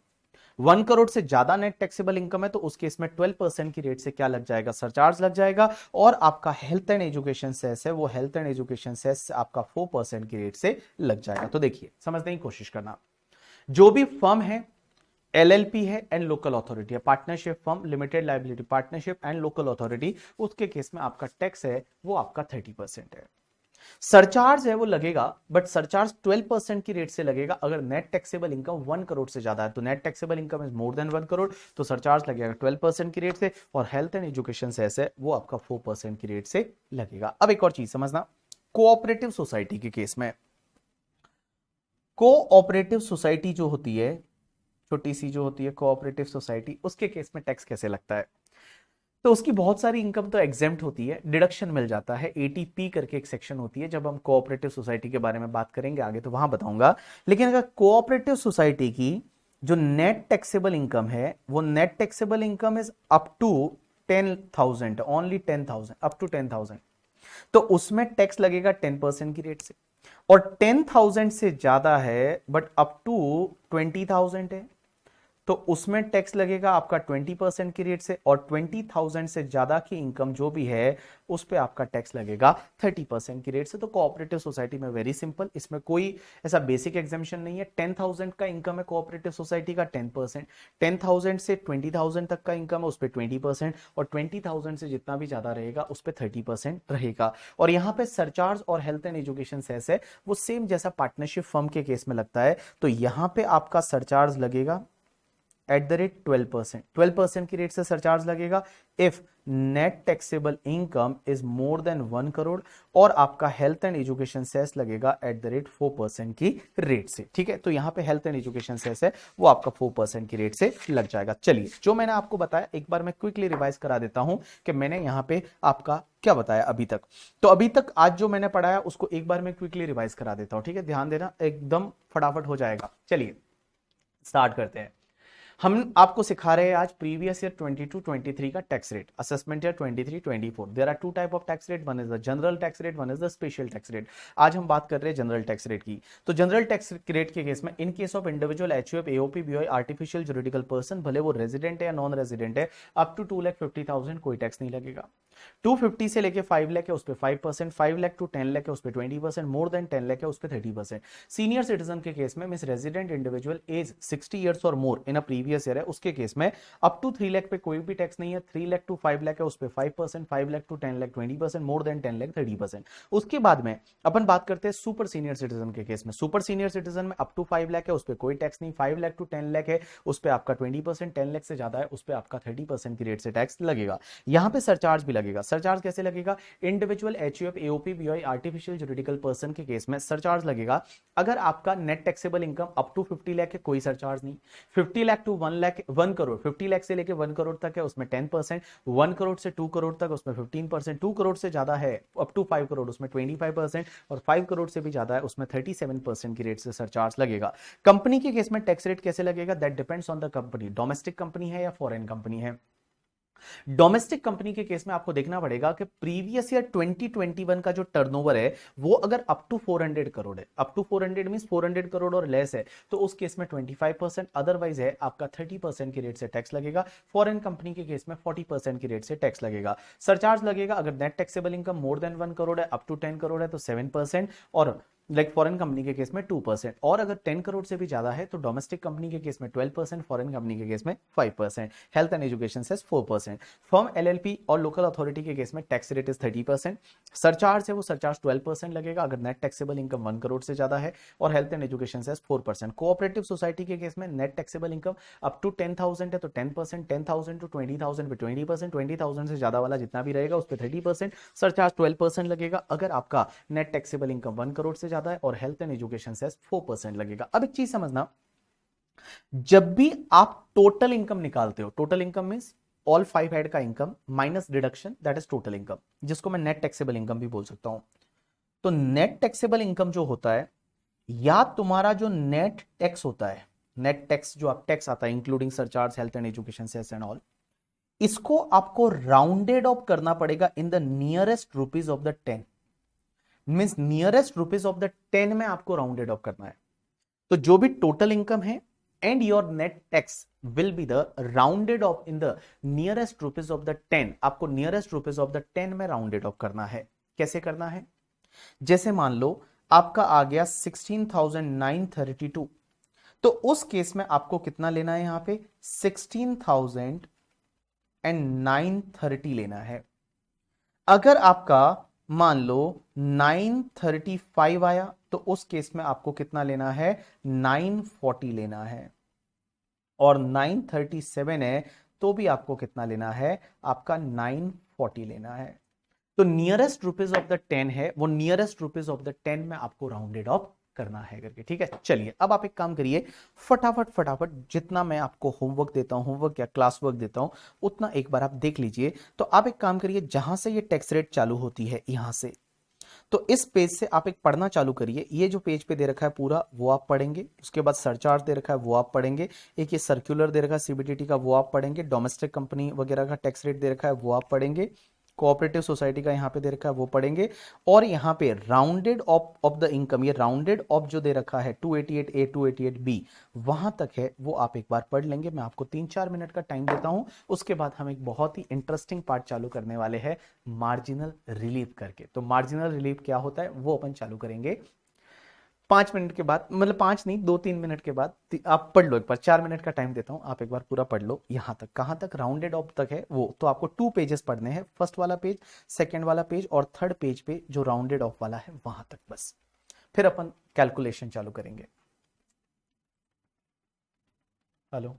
1 crore से ज्यादा नेट टैक्सेबल इनकम है तो उस केस में 12% की रेट से क्या लग जाएगा, सरचार्ज लग जाएगा। और आपका हेल्थ एंड एजुकेशन सेस है, वो हेल्थ एंड एजुकेशन सेस आपका 4% की रेट से लग जाएगा। तो देखिए समझने की कोशिश करना, जो भी फर्म है, एलएलपी है एंड लोकल अथॉरिटी है, partnership firm, limited liability partnership and local authority, उसके केस में आपका टैक्स है वो आपका 30% है। सरचार्ज है वो लगेगा, बट सरचार्ज 12% की रेट से लगेगा अगर नेट टैक्सेबल इनकम 1 करोड़ से ज्यादा है। तो net taxable income is more than 1 crore, तो सरचार्ज लगेगा 12% की रेट से, और हेल्थ एंड एजुकेशन से ऐसे वो आपका 4% की रेट से लगेगा। अब एक और चीज समझना, कोऑपरेटिव सोसाइटी के केस में, कोऑपरेटिव सोसाइटी जो होती है, छोटी सी जो होती है कोऑपरेटिव सोसाइटी, उसके केस में टैक्स कैसे लगता है। तो उसकी बहुत सारी इनकम तो एग्जेम्प्ट होती है, डिडक्शन मिल जाता है, एटीपी करके एक सेक्शन होती है, जब हम कोऑपरेटिव सोसाइटी के बारे में बात करेंगे आगे तो वहां बताऊंगा। लेकिन अगर कोऑपरेटिव सोसाइटी की जो नेट टैक्सेबल इनकम है, वो net taxable income is up to 10,000, only 10,000, up to 10,000, तो उसमें टैक्स लगेगा 10% की रेट से। और 10,000 से ज्यादा है बट अप टू 20,000 है, तो उसमें टैक्स लगेगा आपका 20% की रेट से। और 20,000 से ज्यादा की इनकम जो भी है उस पे आपका टैक्स लगेगा 30% की रेट से। तो कोऑपरेटिव सोसाइटी में वेरी सिंपल, इसमें कोई ऐसा बेसिक एग्जामिशन नहीं है। 10,000 का इनकम है कोऑपरेटिव सोसाइटी का 10%, 10,000 से 20,000 तक का इनकम है उस पर 20%, और 20,000 से जितना भी ज्यादा रहेगा उस पर 30% रहेगा। और यहाँ पे सरचार्ज और हेल्थ एंड एजुकेशन सेस है वो सेम जैसा पार्टनरशिप फर्म के केस में लगता है। तो यहाँ पे आपका सरचार्ज लगेगा एट द रेट 12%, 12% की रेट से सरचार्ज लगेगा if net taxable income is more than 1 crore, और आपका हेल्थ एंड एजुकेशन सेस लगेगा एट द रेट 4% की रेट से। ठीक है, तो यहां पे हेल्थ एंड एजुकेशन सेस है वो आपका 4% की रेट से लग जाएगा। चलिए, जो मैंने आपको बताया एक बार मैं क्विकली रिवाइज करा देता हूं कि मैंने यहां पे आपका क्या बताया अभी तक। तो अभी तक आज जो मैंने पढ़ाया उसको एक बार मैं क्विकली रिवाइज करा देता हूं, ठीक है, ध्यान देना, एकदम फटाफट हो जाएगा। चलिए स्टार्ट करते हैं। हम आपको सिखा रहे हैं आज प्रीवियस ईयर 22-23 का tax rate, assessment year 23-24। There are two type of tax rate, one is the general tax rate, one is the special tax rate. आज हम बात कर रहे हैं जनरल टैक्स रेट की। तो जनरल टैक्स रेट के केस में इन case of individual, HUF, AOP, BOI, artificial juridical person, भले वो रेजिडेंट है या नॉन रेजिडेंट है, अप टू 2,50,000 कोई टैक्स नहीं लगेगा। 250 से लेके 5 लाख है उस पर 5%, 5 लाख टू 10 लाख है उस पर 20%, मोर देन 10 लाख है उस पर 30%। सीनियर सिटीजन के केस में miss resident individual age 60 years और more in a previous year है, उसके केस में अप टू 3 लाख पे कोई भी टैक्स नहीं है। 3 लाख टू 5 लाख है उस पर 5%, 5 lakh to 10 lakh 20%, more than 10 lakh 30%। उसके बाद में अपन बात करते हैं सुपर सीनियर सिटीजन के केस में। सुपर सीनियर सिटीजन में अप टू 5 लाख है उस पर कोई टैक्स नहीं, 5 लाख टू 10 लाख है उस पर आपका 20%, 10 लाख से ज्यादा है उस पर आपका 30% की रेट से टैक्स लगेगा। यहां पे सरचार्ज भी लगेगा। सरचार्ज कैसे लगेगा? Individual, HUF, AOP, BOI, artificial juridical person के केस में सरचार्ज लगेगा अगर आपका net taxable income up to 50 lakh है, कोई सरचार्ज नहीं। 50 लाख टू 1 लाख, 1 करोड़, 50 लाख से लेके 1 करोड़ तक है उसमें 10%, 1 करोड़ से 2 करोड़ तक उसमें 15%, 2 करोड़ से ज्यादा है अप टू 5 करोड़ उसमें 25%, और 5 करोड़ से भी ज्यादा है उसमें 37% की रेट से सरचार्ज लगेगा। कंपनी के केस में टैक्स रेट कैसे लगेगा? That depends on the company, domestic company है या फॉरेन कंपनी है। डोमेस्टिक कंपनी के केस में आपको देखना पड़ेगा कि प्रीवियस ईयर 2021 का जो टर्नओवर है वो अगर अप टू 400 करोड़ है, अप टू 400 मींस 400 करोड़ और लेस है, तो उस केस में 25%, अदरवाइज है आपका 30% की रेट से टैक्स लगेगा। फॉरेन कंपनी के केस में 40% की रेट से टैक्स लगेगा। सरचार्ज लगेगा अगर नेट टैक्सेबल इनकम मोर देन 1 करोड़ है, अप टू 10 करोड़ है तो 7%, और लाइक फॉरेन कंपनी के केस में 2%, और अगर 10 करोड़ से भी ज्यादा है तो डोमेस्टिक कंपनी के केस में 12%, फॉरेन कंपनी के केस में 5%, health and education cess 4%। Firm, LLP और लोकल अथॉरिटी के केस में टैक्स रेट इज 30%। सरचार्ज है वो सरचार्ज 12% लगेगा अगर नेट टैक्सेबल इनकम 1 करोड़ से ज्यादा है, और health and education cess 4%। Cooperative society के केस में net taxable income up to 10,000 है तो 10%, 10,000 टू 20,000 पे 20%, 20,000 से ज्यादा वाला जितना भी रहेगा उस पर 30%, सरचार्ज 12% लगेगा अगर आपका नेट टैक्सेबल इनकम 1 करोड़ से ज्यादा है, और हेल्थ एंड एजुकेशन सेस 4% लगेगा। अब एक चीज समझना, जब भी आप टोटल इनकम निकालते हो, total income means all 5 head का income minus deduction, that is total income, जिसको मैं नेट टैक्सेबल इनकम भी बोल सकता हूं। तो नेट टैक्सेबल इनकम जो होता है, या तुम्हारा जो नेट टैक्स होता है, नेट टैक्स जो आप टैक्स आता है including surcharge, health and education cess and all, इसको आपको राउंडेड ऑफ करना पड़ेगा in the nearest rupees of the 10, means nearest rupees of the 10 में आपको राउंडेड ऑफ करना है। तो जो भी टोटल इनकम है and your net tax will be the rounded off in the nearest rupees of the 10, आपको नियरेस्ट रुपीज ऑफ द 10 में राउंडेड ऑफ करना है। कैसे करना है? जैसे मान लो आपका आ गया 16,932, तो उस केस में आपको कितना लेना है? यहां पे 16,930 लेना है। अगर आपका मान लो 935 आया, तो उस केस में आपको कितना लेना है? 940 लेना है। और 937 है तो भी आपको कितना लेना है? आपका 940 लेना है। तो नियरेस्ट रुपीज ऑफ द 10 है, वो नियरेस्ट रुपीज ऑफ द 10 में आपको राउंडेड ऑफ करना है करके। ठीक है, चलिए अब आप एक काम करिए, फटाफट फटाफट जितना मैं आपको होमवर्क देता हूं, होमवर्क या क्लास वर्क देता हूं, उतना एक बार आप देख लीजिए। तो आप एक काम करिए, जहां से ये टैक्स रेट चालू होती है यहां से, तो इस पेज से आप एक पढ़ना चालू करिए। ये जो पेज पे दे रखा है पूरा वो आप पढ़ेंगे, उसके बाद सरचार्ज दे रखा है वो आप पढ़ेंगे, एक ये सर्कुलर दे रखा है सीबीडीटी का वो आप पढ़ेंगे, डोमेस्टिक कंपनी वगैरह का टैक्स रेट दे रखा है वो आप पढ़ेंगे, कोऑपरेटिव सोसाइटी का यहाँ पे दे रखा है वो पढ़ेंगे, और यहाँ पे rounded off of the income, ये राउंडेड ऑफ जो दे रखा है 288A 288B वहां तक है, वो आप एक बार पढ़ लेंगे। मैं आपको 3-4 मिनट का टाइम देता हूं, उसके बाद हम एक बहुत ही इंटरेस्टिंग पार्ट चालू करने वाले हैं, मार्जिनल रिलीफ करके। तो मार्जिनल रिलीफ क्या होता है वो अपन चालू करेंगे 5 मिनट के बाद, मतलब 5 नहीं, 2-3 मिनट के बाद। आप पढ़ लो एक बार, 4 मिनट का टाइम देता हूं, आप एक बार पूरा पढ़ लो। यहां तक कहां तक? राउंडेड ऑफ तक है वो। तो आपको 2 पेजेस पढ़ने हैं, फर्स्ट वाला पेज, सेकेंड वाला पेज और थर्ड पेज पे जो राउंडेड ऑफ वाला है वहां तक बस। फिर अपन कैलकुलेशन चालू करेंगे। हेलो।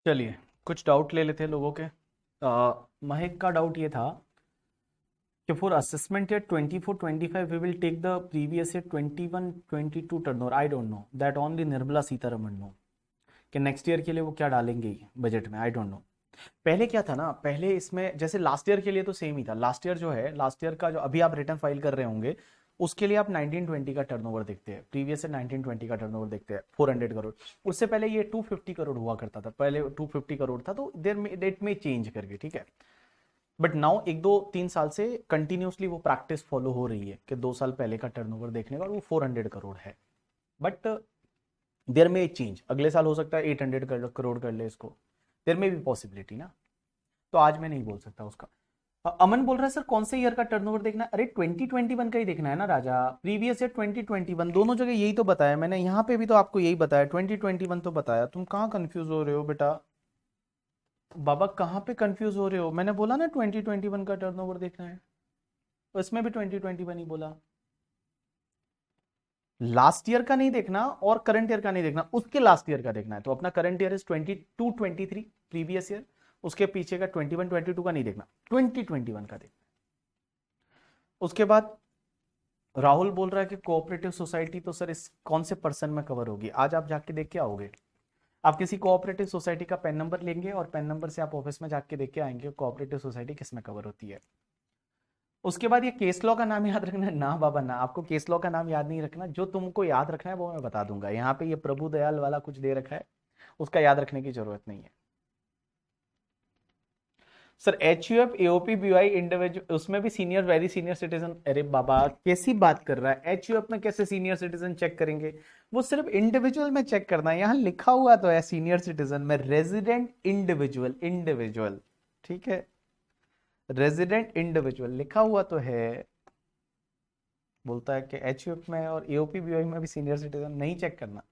चलिए कुछ डाउट ले लेते हैं लोगों के। महक का डाउट ये था कि for assessment year 24-25 we will take the previous year 21-22 turnover. I don't know that, only Nirmala Sitharaman know कि नेक्स्ट ईयर के लिए वो क्या डालेंगे बजट में। I don't know. पहले क्या था ना, पहले इसमें जैसे लास्ट ईयर के लिए तो सेम ही था। लास्ट ईयर जो है, लास्ट ईयर का जो अभी आप रिटर्न फाइल कर रहे होंगे उसके लिए आप 1920 का टर्नओवर देखते हैं, प्रीवियस से 1920 का टर्नओवर देखते हैं 400 करोड़। उससे पहले ये 250 करोड़ हुआ करता था, पहले 250 करोड़ था, तो देर में डेट में चेंज करके, ठीक है। बट नाउ 1-2-3 साल से कंटिन्यूसली वो प्रैक्टिस फॉलो हो रही है कि 2 साल पहले का टर्नओवर देखने का, और वो 400 करोड़ है। बट देर में चेंज, अगले साल हो सकता है 800 करोड़ कर ले इसको, देर में भी पॉसिबिलिटी ना। तो आज मैं नहीं बोल सकता उसका। अमन बोल रहा है सर कौन से ईयर का टर्नओवर देखना है? अरे 2021 का ही देखना है ना राजा, प्रीवियस ईयर 2021, दोनों जगह यही तो बताया मैंने, यहाँ पे भी तो आपको यही बताया, 2021 तो बताया। तुम कहाँ कंफ्यूज हो रहे हो बेटा? बाबा कहाँ पे कंफ्यूज हो रहे हो? मैंने बोला ना 2021 का टर्नओवर देखना है, तो इसमें भी 2021 ही बोला। लास्ट ईयर का नहीं देखना और करंट ईयर का नहीं देखना, उसके लास्ट ईयर का देखना है। तो अपना current year is 22-23 previous year, उसके पीछे का 21-22 का नहीं देखना, 2021 का देखना। उसके बाद राहुल बोल रहा है कि कोऑपरेटिव सोसाइटी, तो सर इस कौन से पर्सन में कवर होगी? आज आप जाके देख के आओगे। आप किसी कोऑपरेटिव सोसाइटी का पेन नंबर लेंगे और पेन नंबर से आप ऑफिस में जाके देख के आएंगे कोऑपरेटिव सोसाइटी किस में कवर होती है। उसके बाद ये केस लॉ का नाम याद रखना है ना बाबा ना, आपको केस लॉ का नाम याद नहीं रखना, जो तुमको याद रखना है वो मैं बता दूंगा। यहाँ पे ये प्रभु दयाल वाला कुछ दे रखा है, उसका याद रखने की जरूरत नहीं है। Sir H U F AOP BY individual, उसमें भी सीनियर वेरी सीनियर सिटीजन? अरे बाबा कैसी बात कर रहा है, एच यू एफ में कैसे सीनियर सिटीजन चेक करेंगे? वो सिर्फ इंडिविजुअल में चेक करना है, यहाँ लिखा हुआ तो है सीनियर सिटीजन में, रेजिडेंट इंडिविजुअल, इंडिविजुअल, ठीक है, रेजिडेंट इंडिविजुअल लिखा हुआ तो है। बोलता है कि एच यू एफ में और एओपी बीवाई में भी सीनियर सिटीजन नहीं चेक करना।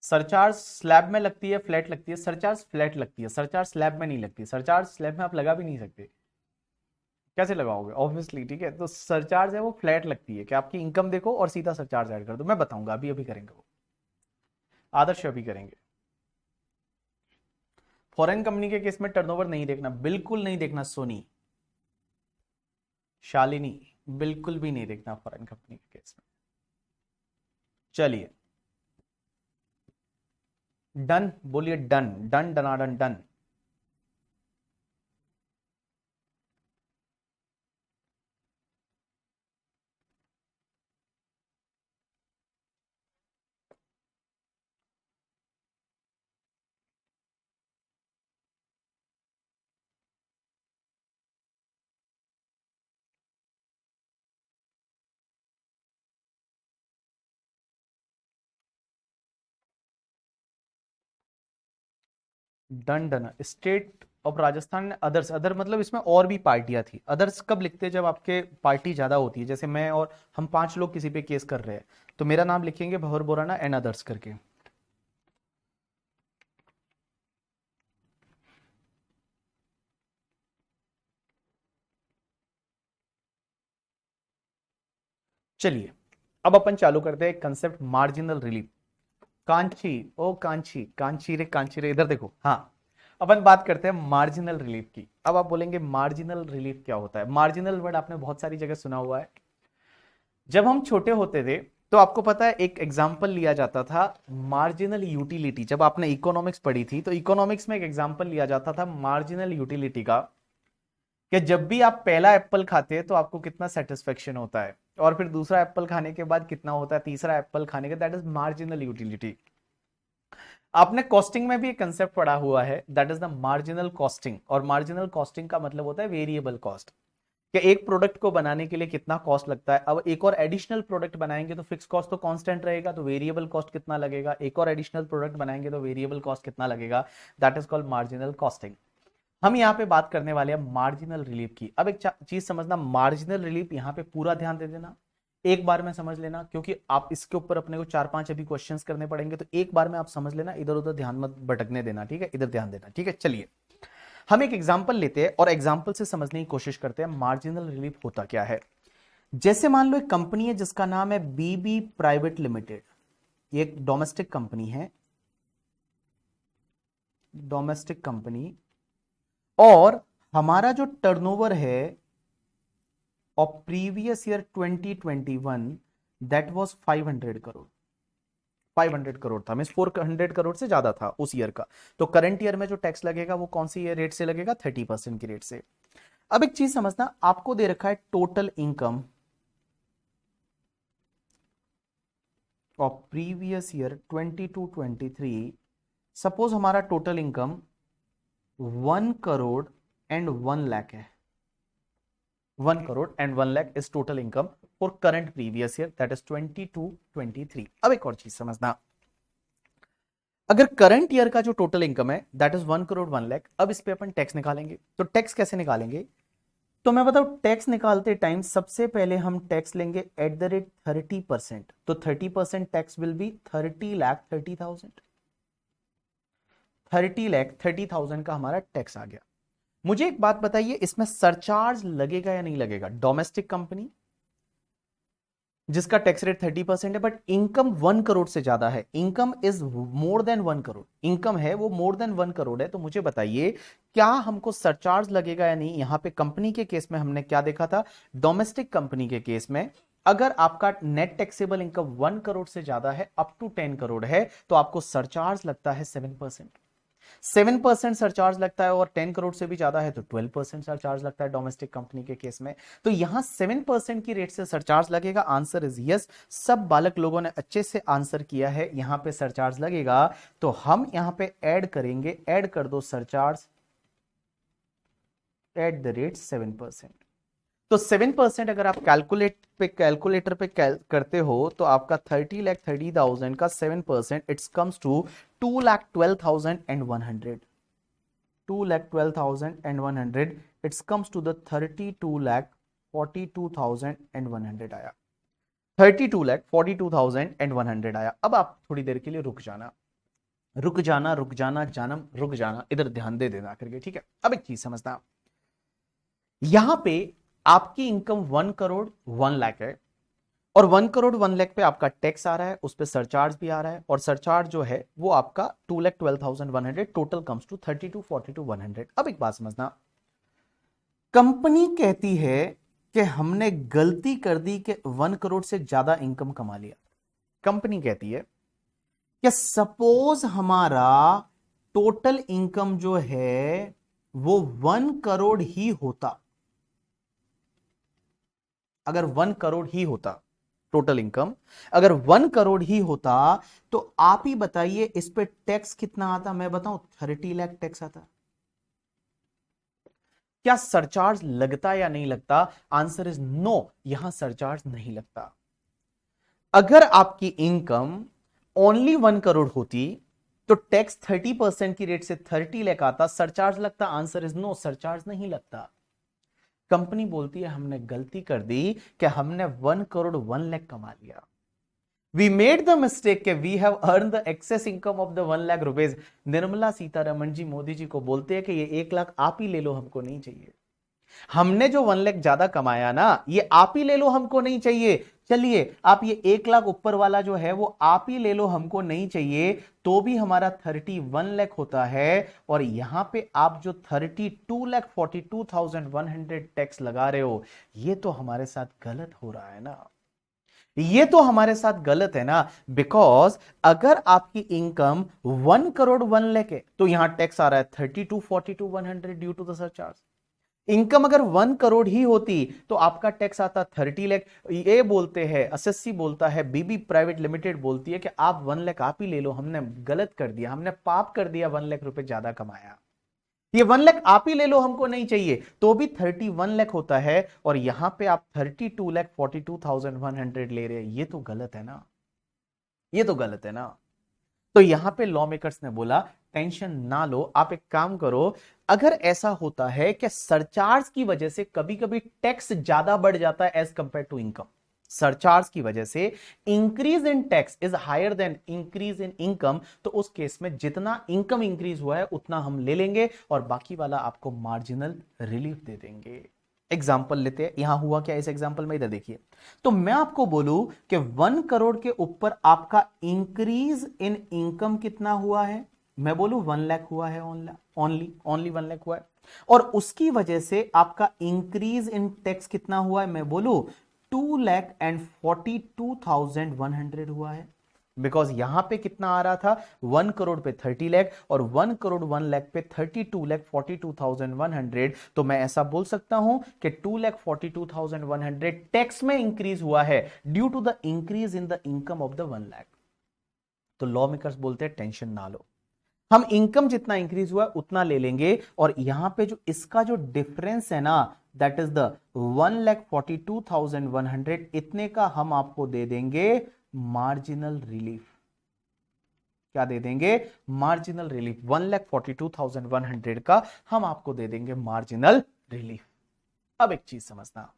सरचार्ज स्लैब में लगती है फ्लैट लगती है? सरचार्ज फ्लैट लगती है, सरचार्ज स्लैब में नहीं लगती। सरचार्ज स्लैब में आप लगा भी नहीं सकते, कैसे लगाओगे ऑब्वियसली, ठीक है। तो सरचार्ज है वो फ्लैट लगती है कि आपकी इनकम देखो और सीधा सरचार्ज ऐड कर दो। मैं बताऊंगा, अभी अभी करेंगे वो, आदर्श अभी करेंगे। फॉरेन कंपनी के केस में टर्नओवर नहीं देखना, बिल्कुल नहीं देखना सोनी, शालिनी, बिल्कुल भी नहीं देखना फॉरेन कंपनी के केस में। चलिए डन बोलिए, डन डन डनाडन done. Done done. State of Rajasthan ने अदर्स, अदर मतलब इसमें और भी पार्टियां थी। अदर्स कब लिखते हैं? जब आपके पार्टी ज्यादा होती है, जैसे मैं और हम 5 लोग किसी पे केस कर रहे हैं, तो मेरा नाम लिखेंगे भवर बोराना एंड अदर्स करके। चलिए अब अपन चालू करते हैं कंसेप्ट मार्जिनल रिलीफ। कांची, ओ कांची, कांची रे कांची रे, इधर देखो। हाँ, अपन बात करते हैं मार्जिनल रिलीफ की। अब आप बोलेंगे मार्जिनल रिलीफ क्या होता है? मार्जिनल वर्ड आपने बहुत सारी जगह सुना हुआ है। जब हम छोटे होते थे तो आपको पता है एक एग्जाम्पल लिया जाता था मार्जिनल यूटिलिटी। जब आपने इकोनॉमिक्स पढ़ी थी तो इकोनॉमिक्स में एक एग्जाम्पल लिया जाता था मार्जिनल यूटिलिटी का, कि जब भी आप पहला एप्पल खाते हैं तो आपको कितना सेटिस्फेक्शन होता है, और फिर दूसरा एप्पल खाने के बाद कितना होता है, तीसरा एप्पल खाने के, दैट इज मार्जिनल यूटिलिटी। आपने कॉस्टिंग में भी एक कंसेप्ट पढ़ा हुआ है, that is the marginal costing. और मार्जिनल कॉस्टिंग का मतलब होता है वेरिएबल कॉस्ट, कि एक प्रोडक्ट को बनाने के लिए कितना कॉस्ट लगता है। अब एक और एडिशनल प्रोडक्ट बनाएंगे तो फिक्स कॉस्ट तो कांस्टेंट रहेगा, तो वेरिएबल कॉस्ट कितना लगेगा। एक और एडिशनल प्रोडक्ट बनाएंगे तो वेरिएबल कॉस्ट कितना लगेगा, that is called marginal costing. हम यहाँ पे बात करने वाले हैं मार्जिनल रिलीफ की। अब एक चीज समझना, मार्जिनल रिलीफ यहाँ पे पूरा ध्यान दे देना, एक बार में समझ लेना, क्योंकि आप इसके ऊपर अपने को 4-5 अभी क्वेश्चंस करने पड़ेंगे, तो एक बार में आप समझ लेना, इधर उधर ध्यान मत भटकने देना, ठीक है, इधर ध्यान देना, ठीक है। चलिए हम एक एग्जांपल लेते हैं और एग्जांपल से समझने की कोशिश करते हैं मार्जिनल रिलीफ होता क्या है। जैसे मान लो एक कंपनी है जिसका नाम है बीबी प्राइवेट लिमिटेड, ये एक डोमेस्टिक कंपनी है, डोमेस्टिक कंपनी, और हमारा जो टर्नओवर है of previous year 2021 that was 500 crore, 500 crore था, मीन 400 करोड़ से ज्यादा था उस ईयर का। तो करंट ईयर में जो टैक्स लगेगा वो कौन सी रेट से लगेगा, 30% की रेट से। अब एक चीज समझना, आपको दे रखा है total income of previous year 22-23। Suppose हमारा total income 1 crore and 1 lakh है, 1 crore and 1 lakh is total income for current previous year that is 22-23। अब एक और चीज समझना, अगर करंट ईयर का जो टोटल इनकम है दैट इज 1 करोड़ 1 लाख, अब इस पे अपन टैक्स निकालेंगे। तो टैक्स कैसे निकालेंगे, तो मैं बताऊं, टैक्स निकालते टाइम सबसे पहले हम टैक्स लेंगे एट द रेट 30%। तो 30% टैक्स विल बी 30,30,000, 30,30,000 का हमारा टैक्स आ गया। मुझे एक बात बताइए, इसमें सरचार्ज लगेगा या नहीं लगेगा? डोमेस्टिक कंपनी जिसका टैक्स रेट 30% है, बट इनकम 1 करोड़ से ज्यादा है, income is more than 1 crore, income है वो मोर देन 1 करोड़ है, तो मुझे बताइए क्या हमको सरचार्ज लगेगा या नहीं? यहां पे कंपनी के केस में हमने क्या देखा था, डोमेस्टिक कंपनी के केस में अगर आपका नेट टैक्सेबल इनकम 1 करोड़ से ज्यादा है, अप टू 10 करोड़ है, तो आपको सरचार्ज लगता है 7%। 7% सरचार्ज लगता है, और 10 करोड़ से भी ज्यादा है तो 12% सरचार्ज लगता है डोमेस्टिक कंपनी के केस में। तो यहां 7% की रेट से सरचार्ज लगेगा, आंसर इज यस। सब बालक लोगों ने अच्छे से आंसर किया है, यहां पे सरचार्ज लगेगा, तो हम यहां पे ऐड करेंगे, ऐड कर दो सरचार्ज एट द रेट 7%। तो 7% अगर आप कैलकुलेटर पे करते हो तो आपका 30,30,000 का 7% it's comes to 2,12,100, 2,12,100 it's comes to the 32,42,100 आया, 32,42,100 आया। अब आप थोड़ी देर के लिए रुक जाना, रुक जाना, रुक जाना, जानम रुक जाना, इधर ध्यान दे देना करके, ठीक है। अब एक चीज समझना, यहां पे आपकी इनकम 1 करोड़ 1 लाख है, और 1 करोड़ 1 लाख पे आपका टैक्स आ रहा है, उस पे सरचार्ज भी आ रहा है, और सरचार्ज जो है वो आपका 2,12,100, टोटल कम्स टू 32,42,100। अब एक बात समझना, कंपनी कहती है कि हमने गलती कर दी कि 1 करोड़ से ज्यादा इनकम कमा लिया। कंपनी कहती है कि सपोज हमारा टोटल इनकम जो है वो 1 करोड़ ही होता, अगर 1 करोड़ ही होता टोटल इनकम, अगर 1 करोड़ ही होता, तो आप ही बताइए इस पे टैक्स कितना आता? मैं बताऊं, 30 लाख टैक्स आता। क्या सरचार्ज लगता या नहीं लगता? आंसर इज नो, यहां सरचार्ज नहीं लगता। अगर आपकी इनकम ओनली 1 करोड़ होती तो टैक्स 30% की रेट से 30 लाख आता, सरचार्ज लगता? आंसर इज नो, सरचार्ज नहीं लगता। कंपनी बोलती है हमने गलती कर दी कि हमने 1 करोड़ 1 लाख कमा लिया, वी मेड द मिस्टेक के we have earn the excess income of the 1 lakh rupees. Nirmala Sitharaman ji Modi ji को बोलते हैं कि ये 1 लाख आप ही ले लो, हमको नहीं चाहिए। हमने जो 1 लाख ज्यादा कमाया ना, ये आप ही ले लो, हमको नहीं चाहिए। चलिए आप ये 1 लाख ऊपर वाला जो है वो आप ही ले लो, हमको नहीं चाहिए, तो भी हमारा 31 लाख होता है। और यहां पे आप जो 32,42,100 टैक्स लगा रहे हो, ये तो हमारे साथ गलत हो रहा है ना, ये तो हमारे साथ गलत है ना। बिकॉज अगर आपकी इनकम 1 करोड़ 1 लाख है तो यहां टैक्स आ रहा है 32,42,100 due to the surcharge. Income अगर 1 करोड़ ही होती तो आपका टैक्स आता 30 लाख। ये बोलते हैं, एसएससी बोलता है, बीबी प्राइवेट लिमिटेड बोलती है कि आप 1 लाख आप ही ले लो, हमने गलत कर दिया, हमने पाप कर दिया, 1 लाख रुपए ज्यादा कमाया, ये 1 लाख आप ही ले लो, हमको नहीं चाहिए, तो भी 31 लाख होता है, और यहां पे आप 32,42,100 ले रहे हैं, ये तो गलत है ना, ये तो गलत है ना। तो यहां पे लॉ मेकर्स ने बोला टेंशन ना लो, आप एक काम करो, अगर ऐसा होता है कि सरचार्ज की वजह से कभी कभी टैक्स ज्यादा बढ़ जाता है as compare to income, surcharge की वजह से increase in tax is higher than increase in income, तो उस केस में जितना इनकम इंक्रीज हुआ है उतना हम ले लेंगे और बाकी वाला आपको मार्जिनल रिलीफ दे देंगे। एग्जाम्पल लेते हैं, यहां हुआ क्या इस एग्जाम्पल में, इधर देखिए। तो मैं आपको बोलूं कि 1 करोड़ के ऊपर आपका इंक्रीज इन इनकम कितना हुआ है, मैं बोलूं 1 लाख हुआ है, ओनली 1 लाख हुआ है, और उसकी वजह से आपका इंक्रीज इन टैक्स कितना हुआ है, मैं बोलूं 2,42,100 हुआ है। बिकॉज यहां पे कितना आ रहा था, 1 करोड़ पे 30 लाख और 1 करोड़ 1 लाख पे 32,42,100, तो मैं ऐसा बोल सकता हूं कि 2,42,100 टैक्स में इंक्रीज हुआ है due to the increase in the income of the 1 lakh. तो लॉ मेकर्स बोलते हैं टेंशन ना लो, हम इनकम जितना इंक्रीज हुआ उतना ले लेंगे, और यहां पे जो इसका जो डिफरेंस है ना, दैट इज द 1,42,100, इतने का हम आपको दे देंगे मार्जिनल रिलीफ। क्या दे देंगे, मार्जिनल रिलीफ। 1,42,100 का हम आपको दे देंगे मार्जिनल रिलीफ। अब एक चीज समझना,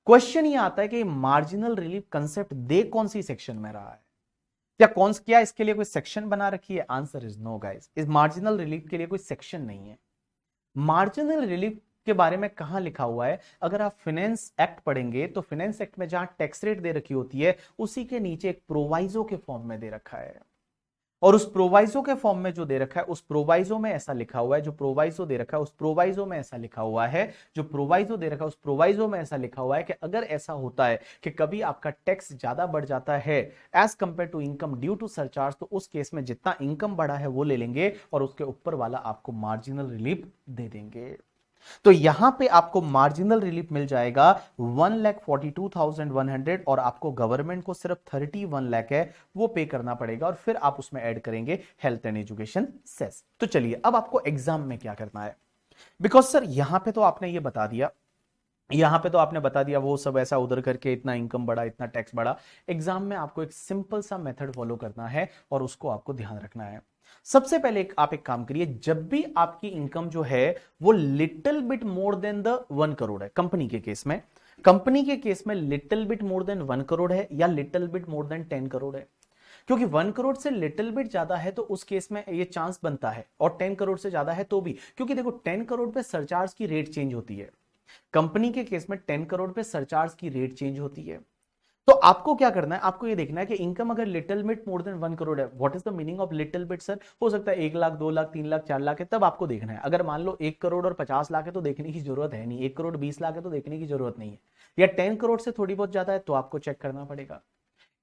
क्वेश्चन ये आता है कि मार्जिनल रिलीफ कंसेप्ट दे कौन सी सेक्शन में रहा है, क्या इसके लिए कोई सेक्शन बना रखी है? आंसर इज नो गाइस, इस मार्जिनल रिलीफ के लिए कोई सेक्शन नहीं है। मार्जिनल रिलीफ के बारे में कहां लिखा हुआ है, अगर आप फाइनेंस एक्ट पढ़ेंगे तो फाइनेंस एक्ट में जहां टैक्स रेट दे रखी होती है उसी के नीचे एक प्रोवाइजो के फॉर्म में दे रखा है, और उस प्रोवाइजो के फॉर्म में जो दे रखा है उस प्रोवाइजो में ऐसा लिखा हुआ है, जो प्रोवाइजो दे रखा है उस प्रोवाइजो में ऐसा लिखा हुआ है, जो प्रोवाइजो दे रखा है उस प्रोवाइजो में ऐसा लिखा हुआ है कि अगर ऐसा होता है कि कभी आपका टैक्स ज्यादा बढ़ जाता है as compare to income due to surcharge, तो उस केस में जितना इनकम बढ़ा है वो ले लेंगे और उसके ऊपर वाला आपको मार्जिनल रिलीफ दे देंगे। तो यहां पे आपको मार्जिनल रिलीफ मिल जाएगा 1,42,100, और आपको गवर्नमेंट को सिर्फ 31 लाख है वो पे करना पड़ेगा, और फिर आप उसमें ऐड करेंगे हेल्थ एंड एजुकेशन सेस। तो चलिए अब आपको एग्जाम में क्या करना है, बिकॉज सर यहां पे तो आपने ये बता दिया, यहां पे तो आपने बता दिया वो सब ऐसा उधर करके इतना इनकम बढ़ा, इतना टैक्स बढ़ा। एग्जाम में आपको एक सिंपल सा मेथड फॉलो करना है और उसको आपको ध्यान रखना है। सबसे पहले आप एक काम करिए, जब भी आपकी इनकम जो है वो little bit more then the 1 crore है, कंपनी के केस में, little bit more than 1 crore है या little bit more than 10 crore है, क्योंकि 1 करोड़ से लिटिल बिट ज्यादा है तो उस केस में ये चांस बनता है, और 10 करोड़ से ज्यादा है तो भी, क्योंकि देखो 10 करोड़ पे सरचार्ज की रेट चेंज होती है, कंपनी के केस में 10 करोड़ पे सरचार्ज की रेट चेंज होती है। तो आपको क्या करना है, आपको ये देखना है कि इनकम अगर little bit more than 1 crore है, what is the meaning of little bit sir, हो सकता है 1 लाख 2 लाख 3 लाख 4 लाख है, तब आपको देखना है। अगर मान लो 1 करोड़ और 50 लाख है तो देखने की जरूरत है नहीं, 1 करोड़ 20 लाख है तो देखने की जरूरत नहीं है, या 10 करोड़ से थोड़ी बहुत ज्यादा है तो आपको चेक करना पड़ेगा।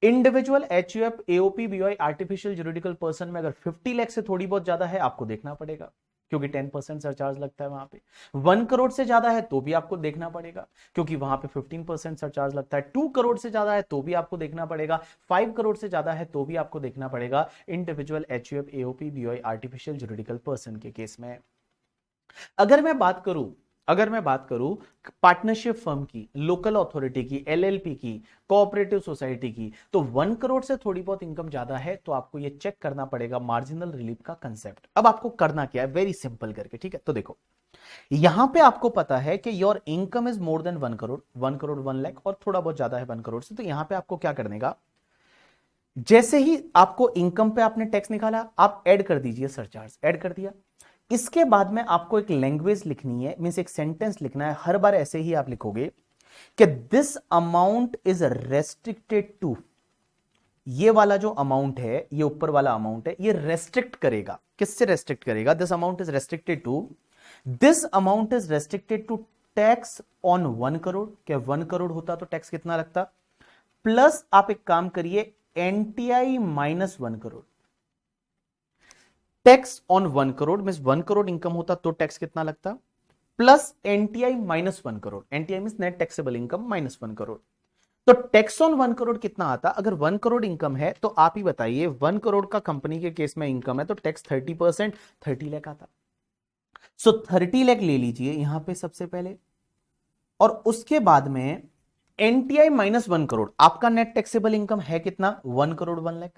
Individual HUF AOP BOI artificial juridical person में अगर 50 लाख से थोड़ी बहुत ज्यादा है आपको देखना पड़ेगा, क्योंकि 10% सरचार्ज लगता है वहां पे। 1 करोड़ से ज्यादा है तो भी आपको देखना पड़ेगा, क्योंकि वहां पे 15% सरचार्ज लगता है। 2 करोड़ से ज्यादा है तो भी आपको देखना पड़ेगा। 5 करोड़ से ज्यादा है तो भी आपको देखना पड़ेगा, individual HUF AOP BOI artificial juridical person के केस में। अगर मैं बात करूं पार्टनरशिप फर्म की, लोकल अथॉरिटी की, एलएलपी की, कोऑपरेटिव सोसाइटी की, तो 1 करोड़ से थोड़ी बहुत इनकम ज्यादा है तो आपको ये चेक करना पड़ेगा मार्जिनल रिलीफ का कंसेप्ट। अब आपको करना क्या है, वेरी सिंपल करके, ठीक है। तो देखो यहां पे आपको पता है कि your income is more than 1 crore, 1 crore 1 lakh और थोड़ा बहुत ज्यादा है 1 करोड़ से, तो यहां पे आपको क्या करने का, जैसे ही आपको इनकम पे आपने टैक्स निकाला आप ऐड कर दीजिए सरचार्ज, ऐड कर दिया। इसके बाद में आपको एक लैंग्वेज लिखनी है, मींस एक सेंटेंस लिखना है, हर बार ऐसे ही आप लिखोगे कि this amount is restricted to, ये वाला जो अमाउंट है, ये ऊपर वाला अमाउंट है, ये रेस्ट्रिक्ट करेगा, किससे रेस्ट्रिक्ट करेगा, this amount is restricted to, this amount is restricted to tax on 1 crore, क्या 1 करोड़ होता तो टैक्स कितना लगता, प्लस आप एक काम करिए NTI minus 1 crore, tax on 1 crore mean 1 crore income होता तो टैक्स कितना लगता, plus NTI minus 1 crore, NTI mean net taxable income minus 1 crore, तो टैक्स ऑन 1 करोड़ कितना आता। अगर 1 करोड़ इनकम है तो आप ही बताइए, 1 करोड़ का कंपनी के केस में इनकम है तो टैक्स 30%, 30 लाख आता। सो 30 लाख ले लीजिए यहां पे सबसे पहले, और उसके बाद में एनटीआई माइनस 1 करोड़, आपका नेट टैक्सेबल इनकम है कितना, 1 करोड़ 1 लाख,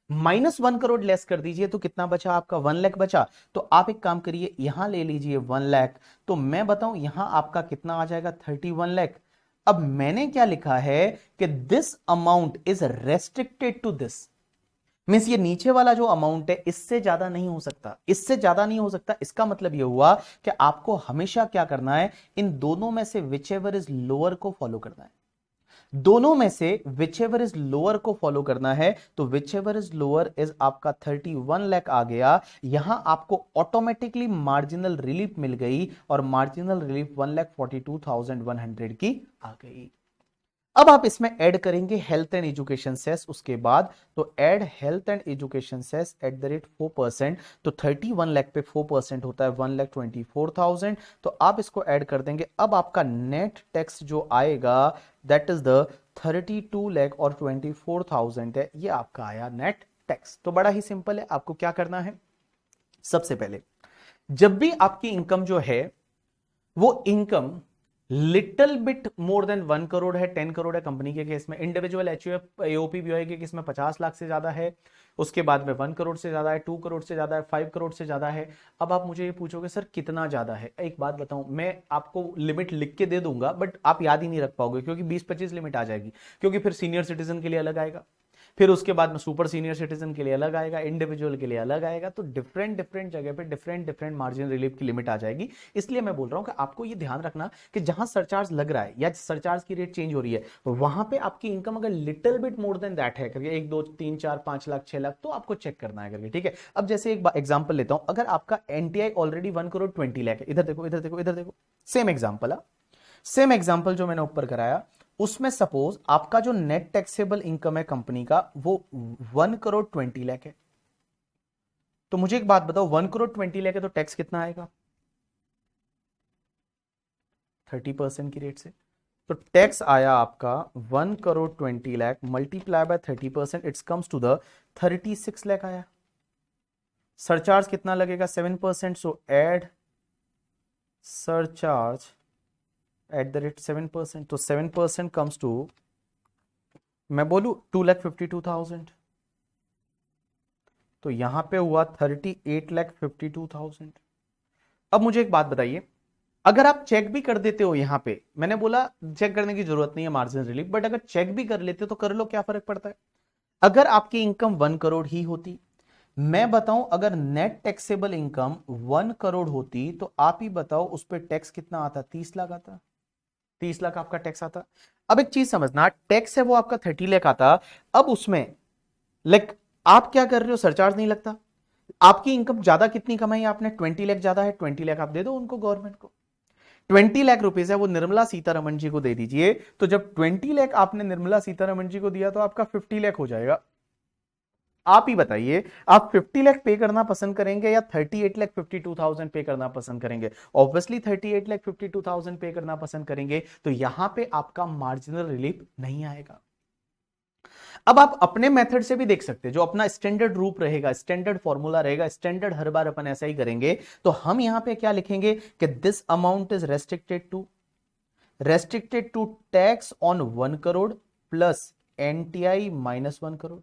माइनस 1 करोड़ लेस कर दीजिए तो कितना बचा आपका, 1 लाख बचा। तो आप एक काम करिए यहां ले लीजिए 1 लाख, तो मैं बताऊं यहां आपका कितना आ जाएगा 31 लाख, अब मैंने क्या लिखा है कि this amount is restricted to this, means ये नीचे वाला जो अमाउंट है इससे ज्यादा नहीं हो सकता, इससे ज्यादा नहीं हो सकता। इसका मतलब ये हुआ कि आपको हमेशा क्या करना है, इन दोनों में से विच एवर इज लोअर को फॉलो करना है, दोनों में से विच एवर इज लोअर को फॉलो करना है। तो which ever is lower is आपका 31 लाख आ गया, यहां आपको ऑटोमेटिकली मार्जिनल रिलीफ मिल गई और मार्जिनल रिलीफ 1,42,100 की आ गई। अब आप इसमें ऐड करेंगे हेल्थ एंड एजुकेशन सेस उसके बाद, तो add health and education cess at the rate 4%, तो 31 लाख पे 4% होता है 1,24,000, तो आप इसको ऐड कर देंगे। अब आपका नेट टैक्स जो आएगा दैट इज द 32 लाख और 24,000 है, ये आपका आया नेट टैक्स। तो बड़ा ही सिंपल है, आपको क्या करना है, सबसे पहले जब भी आपकी इनकम जो है वो income little bit more than 1 crore है, 10 करोड़ है कंपनी के केस में, इंडिविजुअल एचयूएफ एओपी बीओआई के केस में 50 लाख से ज्यादा है, उसके बाद में 1 करोड़ से ज्यादा है, 2 करोड़ से ज्यादा है, 5 करोड़ से ज्यादा है। अब आप मुझे ये पूछोगे सर कितना ज्यादा है, एक बात बताऊं, मैं आपको लिमिट लिख के दे दूंगा बट आप याद ही नहीं रख पाओगे, क्योंकि 20-25 लिमिट आ जाएगी, क्योंकि फिर सीनियर सिटीजन के लिए अलग आएगा, फिर उसके बाद में सुपर सीनियर सिटीजन के लिए अलग आएगा, इंडिविजुअल के लिए अलग आएगा, तो डिफरेंट डिफरेंट जगह पे डिफरेंट डिफरेंट मार्जिन रिलीफ की लिमिट आ जाएगी। इसलिए मैं बोल रहा हूं कि आपको ये ध्यान रखना कि जहां सरचार्ज लग रहा है या सरचार्ज की रेट चेंज हो रही है, वहां पे आपकी इनकम अगर little bit more then that है करके 1 2 3 4 5 लाख 6 लाख, तो आपको चेक करना है करके, ठीक है। अब जैसे एक एग्जांपल लेता हूं, अगर आपका एनटीआई ऑलरेडी 1 करोड़ 20 लाख है, इधर देखो इधर देखो इधर देखो, सेम एग्जांपल है, सेम एग्जांपल जो मैंने ऊपर कराया, उसमें सपोज आपका जो नेट टैक्सेबल इनकम है कंपनी का वो 1 करोड़ 20 लाख है, तो मुझे एक बात बताओ 1 करोड़ 20 लाख है तो टैक्स कितना आएगा, 30% की रेट से। तो टैक्स आया आपका 1 crore 20 lakh multiply by 30%, it's comes to the 36 lakh आया। सरचार्ज कितना लगेगा 7%, so add surcharge at the rate 7%, तो 7% कम्स टू, मैं बोलू 2,52,000, तो यहां पे हुआ 38,52,000। अब मुझे एक बात बताइए, अगर आप चेक भी कर देते हो, यहां पे मैंने बोला चेक करने की जरूरत नहीं है मार्जिन रिलीफ, बट अगर चेक भी कर लेते हो तो कर लो, क्या फर्क पड़ता है। अगर आपकी इनकम 1 करोड़ ही होती, मैं बताऊं अगर नेट टैक्सेबल इनकम 1 करोड़ होती, तो आप ही बताओ उस पर टैक्स कितना आता, 30 लाख आता, 30 लाख आपका टैक्स आता। अब एक चीज समझना, टैक्स है वो आपका 30 लाख आता, अब उसमें लाइक आप क्या कर रहे हो, सरचार्ज नहीं लगता, आपकी इनकम ज्यादा कितनी कमाई आपने, 20 लाख ज्यादा है, 20 लाख आप दे दो उनको, गवर्नमेंट को 20 लाख रुपीस है वो निर्मला सीतारमण जी को दे दीजिए। तो जब 20 लाख आपने निर्मला सीतारमण जी को दिया तो आपका 50 लाख हो जाएगा। आप ही बताइए, आप 50 लाख पे करना पसंद करेंगे या 38,52,000 पे करना पसंद करेंगे। ऑब्वियसली 38,52,000 पे करना पसंद करेंगे, तो यहां पे आपका मार्जिनल रिलीफ नहीं आएगा। अब आप अपने मेथड से भी देख सकते हैं, जो अपना स्टैंडर्ड रूप रहेगा, स्टैंडर्ड फॉर्मूला रहेगा, स्टैंडर्ड हर बार अपन ऐसा ही करेंगे। तो हम यहां पे क्या लिखेंगे कि this amount is restricted to tax on 1 crore plus NTI minus 1 crore.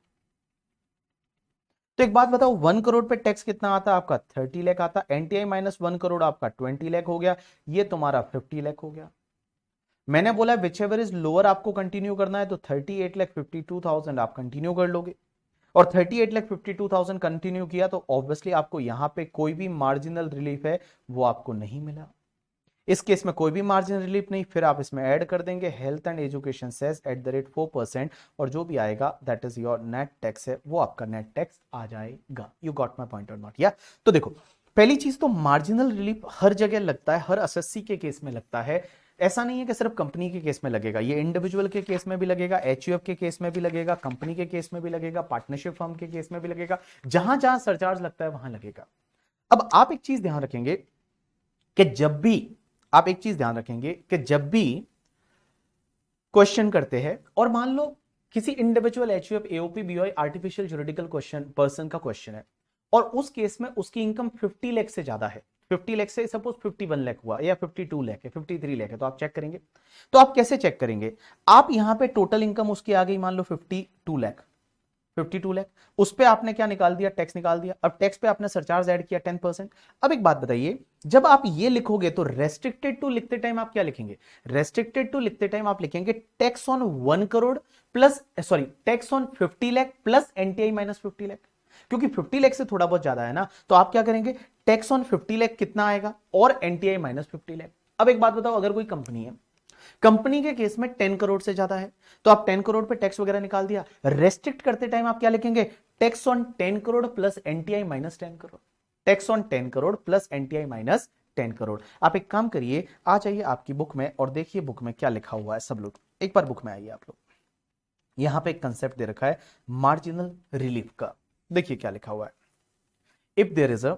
तो एक बात बताओ, 1 करोड़ पे टैक्स कितना आता, आपका 30 लाख आता, एनटीआई माइनस 1 करोड़ आपका 20 लाख हो गया, ये तुम्हारा 50 लाख हो गया। मैंने बोला विच एवर इज लोअर आपको कंटिन्यू करना है, तो 38,52,000 आप कंटिन्यू कर लोगे, और 38,52,000 कंटिन्यू किया तो ऑब्वियसली आपको यहां पे कोई भी मार्जिनल रिलीफ है वो आपको नहीं मिला। इस केस में कोई भी मार्जिन रिलीफ नहीं, फिर आप इसमें ऐड कर देंगे health and education cess at the rate 4%, और जो भी आएगा that is your net tax है, वो आपका नेट टैक्स आ जाएगा। यू गॉट माई पॉइंट और नॉट, या? तो देखो, पहली चीज तो मार्जिनल रिलीफ हर जगह लगता है, हर एसएससी के केस में लगता है। ऐसा नहीं है कि सिर्फ कंपनी के केस में लगेगा, ये इंडिविजुअल के केस में भी लगेगा, एचयूएफ के केस में भी लगेगा, कंपनी के केस में भी लगेगा, पार्टनरशिप फर्म के केस में भी लगेगा, जहां जहां सरचार्ज लगता है वहां लगेगा। अब आप एक चीज ध्यान रखेंगे कि जब भी क्वेश्चन करते हैं, और मान लो किसी individual HUF AOP BOI artificial juridical question person का क्वेश्चन है, और उस केस में उसकी इनकम 50 लाख से ज्यादा है, 50 लाख से सपोज 51 लाख हुआ या 52 लाख है, 53 लाख है, तो आप चेक करेंगे। तो आप कैसे चेक करेंगे, आप यहां पे टोटल इनकम उसकी आ गई मान लो 52 लाख, 52 लाख। उस पे आपने क्या निकाल दिया, टैक्स निकाल दिया। अब टैक्स पे आपने सरचार्ज ऐड किया 10%। अब एक बात बताइए, जब आप ये लिखोगे तो रेस्ट्रिक्टेड टू लिखते टाइम आप क्या लिखेंगे? रेस्ट्रिक्टेड टू लिखते टाइम आप लिखेंगे tax on 1 crore plus, sorry, tax on 50 lakh plus NTI minus 50 lakh. क्योंकि 50 लाख से थोड़ा बहुत ज्यादा है ना, तो आप क्या करेंगे, टैक्स ऑन 50 लाख कितना आएगा और एनटीआई माइनस 50 लाख। अब एक बात बताओ, अगर कोई कंपनी है, कंपनी के केस में 10 करोड़ से ज्यादा है, तो आप 10 करोड़ पे टैक्स वगैरह निकाल दिया। रेस्ट्रिक्ट करते टाइम आप क्या लिखेंगे, tax on 10 crore plus NTI minus 10 crore. Tax on 10 crore plus NTI minus 10 crore. आप एक काम करिए, आ जाइए आपकी बुक में और देखिए बुक में क्या लिखा हुआ है। सब लोग एक बार बुक में आइए आप लोग। यहां पे एक कंसेप्ट दे रखा है मार्जिनल रिलीफ का। देखिए क्या लिखा हुआ है, if there is a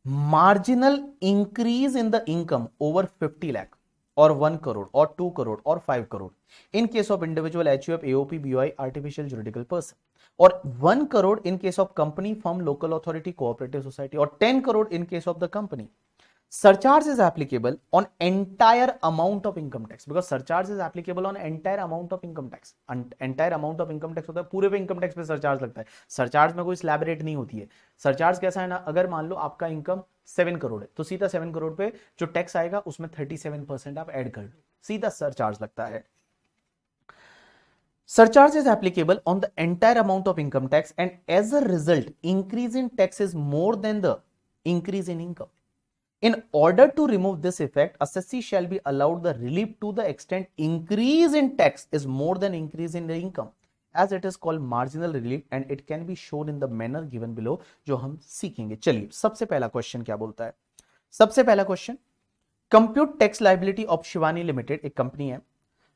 marginal increase in the income over 50 lakh or 1 crore or 2 crore or 5 crore in case of individual HUF, AOP, BOI, artificial juridical person, or 1 crore in case of company, firm, local authority, cooperative society, or 10 crore in case of the company. Surcharge is applicable on entire amount of income tax, because surcharge is applicable on entire amount of income tax. Entire amount of income tax होता है, पूरे पे income tax पे surcharge लगता है। surcharge में कोई slab rate नहीं होती है। surcharge कैसा है ना, अगर मान लो आपका इनकम 7 करोड़ है तो सीधा 7 करोड़ पे जो टैक्स आएगा उसमें 37% आप ऐड कर लो, सीधा सरचार्ज लगता है। Surcharge is applicable on the entire amount of income tax, and as a result, increase in tax is more than the increase in income. In order to remove this effect, assessee shall be allowed the relief to the extent increase in tax is more than increase in the income, as it is called marginal relief and it can be shown in the manner given below, जो हम सीखेंगे। चलिए सबसे पहला question क्या बोलता है, सबसे पहला question, compute tax liability of Shivani limited, एक कंपनी है,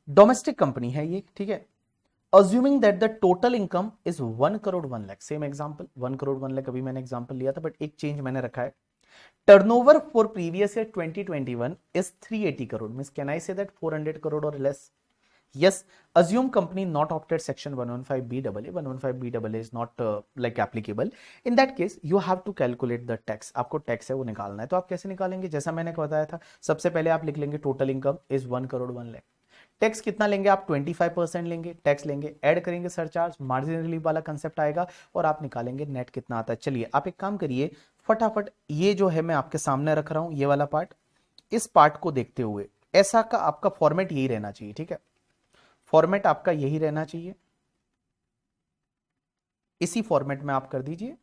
डोमेस्टिक कंपनी है ये, ठीक है। Assuming that the total income is 1 crore 1 lakh, same example 1 crore 1 lakh, अभी मैंने एग्जांपल लिया था बट एक चेंज मैंने रखा है। Turnover for previous year 2021 is 380 crore. Means can I say that 400 crore or less? Yes. Assume company not opted section 115BAA. 115BAA is not like applicable. In that case, you have to calculate the tax. आपको tax है वो निकालना है, तो आप कैसे निकालेंगे, जैसा मैंने बताया था, सबसे पहले आप लिख लेंगे total income is 1 crore 1 lakh. Tax कितना लेंगे आप, 25% लेंगे, टैक्स लेंगे, ऐड करेंगे सरचार्ज, मार्जिन रिलीफ वाला कंसेप्ट आएगा और आप निकालेंगे नेट कितना आता है। चलिए आप एक काम करिए, फटाफट ये जो है मैं आपके सामने रख रहा हूं ये वाला पार्ट, इस पार्ट को देखते हुए ऐसा का आपका फॉर्मेट यही रहना चाहिए, ठीक है, फॉर्मेट आपका यही रहना चाहिए, इसी फॉर्मेट में आप कर दीजिए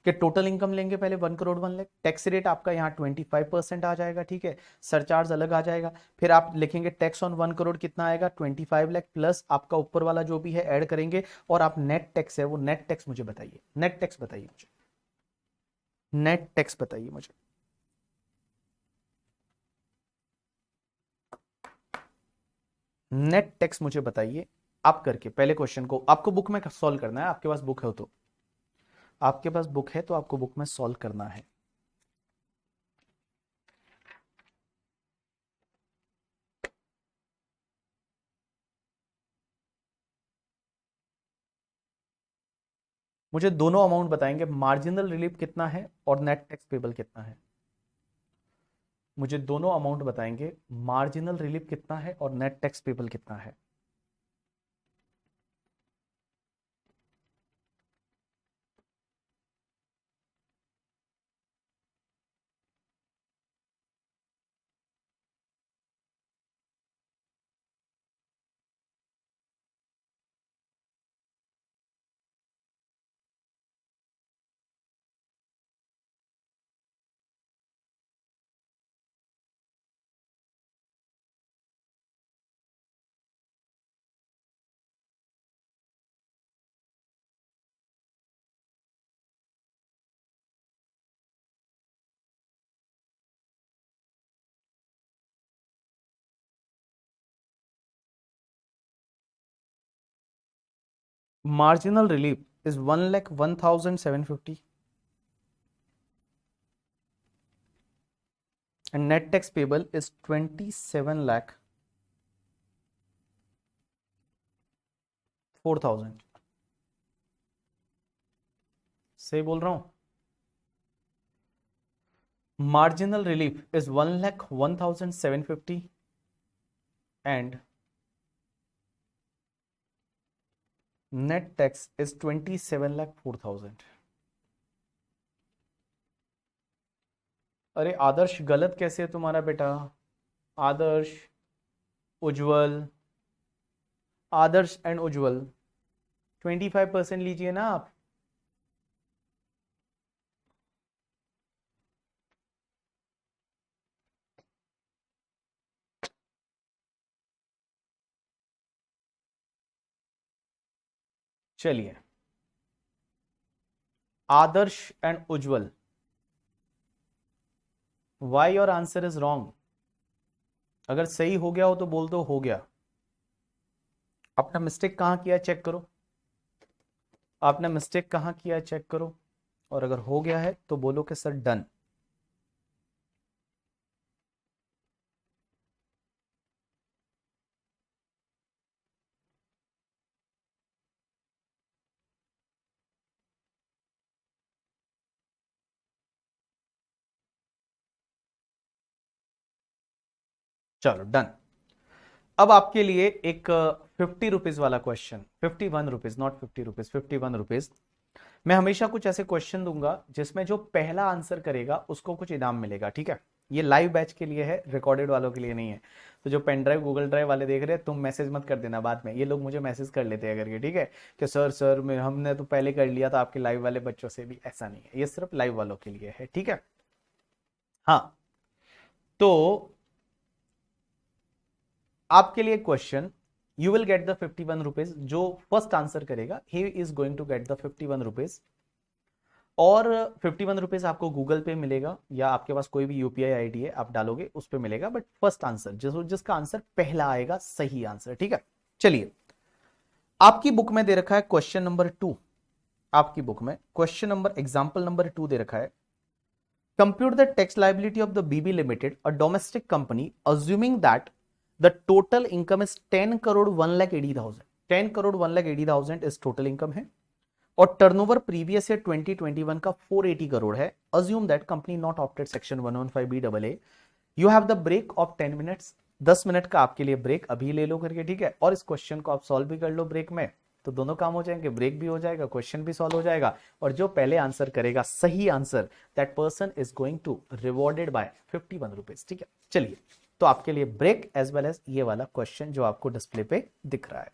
कि टोटल इनकम लेंगे पहले 1 करोड़ 1 लाख, टैक्स रेट आपका यहाँ 25% आ जाएगा, ठीक है, सरचार्ज अलग आ जाएगा, फिर आप लिखेंगे टैक्स ऑन 1 करोड़ कितना आएगा 25 लाख प्लस आपका ऊपर वाला जो भी है ऐड करेंगे, और आप नेट टैक्स है वो नेट टैक्स मुझे बताइए, नेट टैक्स बताइए मुझे, नेट टैक्स बताइए मुझे। नेट टैक्स मुझे बताइए आप करके, पहले क्वेश्चन को आपको बुक में सॉल्व करना है, आपके पास बुक है तो, आपके पास बुक है तो आपको बुक में सॉल्व करना है। मुझे दोनों अमाउंट बताएंगे, मार्जिनल रिलीफ कितना है और नेट टैक्स पेबल कितना है, मुझे दोनों अमाउंट बताएंगे, मार्जिनल रिलीफ कितना है और नेट टैक्स पेबल कितना है। Marginal relief is 1,01,750 and net tax payable is 27,04,000। सही बोल रहा हूं? Marginal relief is 1,01,750 and net tax is 27,04,000। अरे आदर्श, गलत कैसे है तुम्हारा बेटा? आदर्श, उज्जवल, आदर्श एंड उज्जवल, 25% लीजिए ना आप। चलिए, Adarsh and Ujjwal, why your answer is wrong? अगर सही हो गया हो तो बोल दो हो गया। अपना मिस्टेक कहां किया चेक करो, आपने मिस्टेक कहां किया चेक करो, और अगर हो गया है तो बोलो कि सर डन। चलो डन। अब आपके लिए एक 50 रुपीज वाला question, 51 rupees, not 50 rupees, 51 rupees. मैं हमेशा कुछ ऐसे क्वेश्चन दूंगा जिसमें जो पहला आंसर करेगा उसको कुछ इनाम मिलेगा, ठीक है? ये लाइव बैच के लिए है, रिकॉर्डेड वालों के लिए नहीं है। तो जो पेन ड्राइव गूगल ड्राइव वाले देख रहे हैं, तुम मैसेज मत कर देना बाद में, ये लोग मुझे मैसेज कर लेते हैं करके, ठीक है? कि सर हमने तो पहले कर लिया था आपके लाइव वाले बच्चों से भी। ऐसा नहीं है, ये सिर्फ लाइव वालों के लिए है, ठीक है? हाँ, तो आपके लिए question, you will get the 51 rupees. जो फर्स्ट आंसर करेगा he is going to get the 51 rupees. और 51 रुपीज आपको गूगल पे मिलेगा, या आपके पास कोई भी यूपीआई आईडी है आप डालोगे उस पे मिलेगा, बट फर्स्ट आंसर जिसका आंसर पहला आएगा, सही आंसर, ठीक है? चलिए, आपकी बुक में दे रखा है क्वेश्चन नंबर 2। आपकी बुक में क्वेश्चन नंबर, एग्जाम्पल नंबर 2 दे रखा है। Compute the tax liability of the BB Limited, a domestic company, assuming that the total income is 10 crore 1,80,000. 10 crore 1,80,000 is total income है, और टर्नओवर प्रीवियस ईयर 2021 का 480 करोड़ है। Assume that company not opted section 115BAA। You have the break of 10 minutes. 10 minute का आपके लिए break अभी ले लो करके, ठीक है? और इस क्वेश्चन को आप सॉल्व भी कर लो ब्रेक में, तो दोनों काम हो जाएंगे, ब्रेक भी हो जाएगा, क्वेश्चन भी सॉल्व हो जाएगा। और जो पहले आंसर करेगा सही answer, that person is going to rewarded by 51 rupees, ठीक है? चलिए, तो आपके लिए ब्रेक एज वेल एज ये वाला क्वेश्चन जो आपको डिस्प्ले पे दिख रहा है।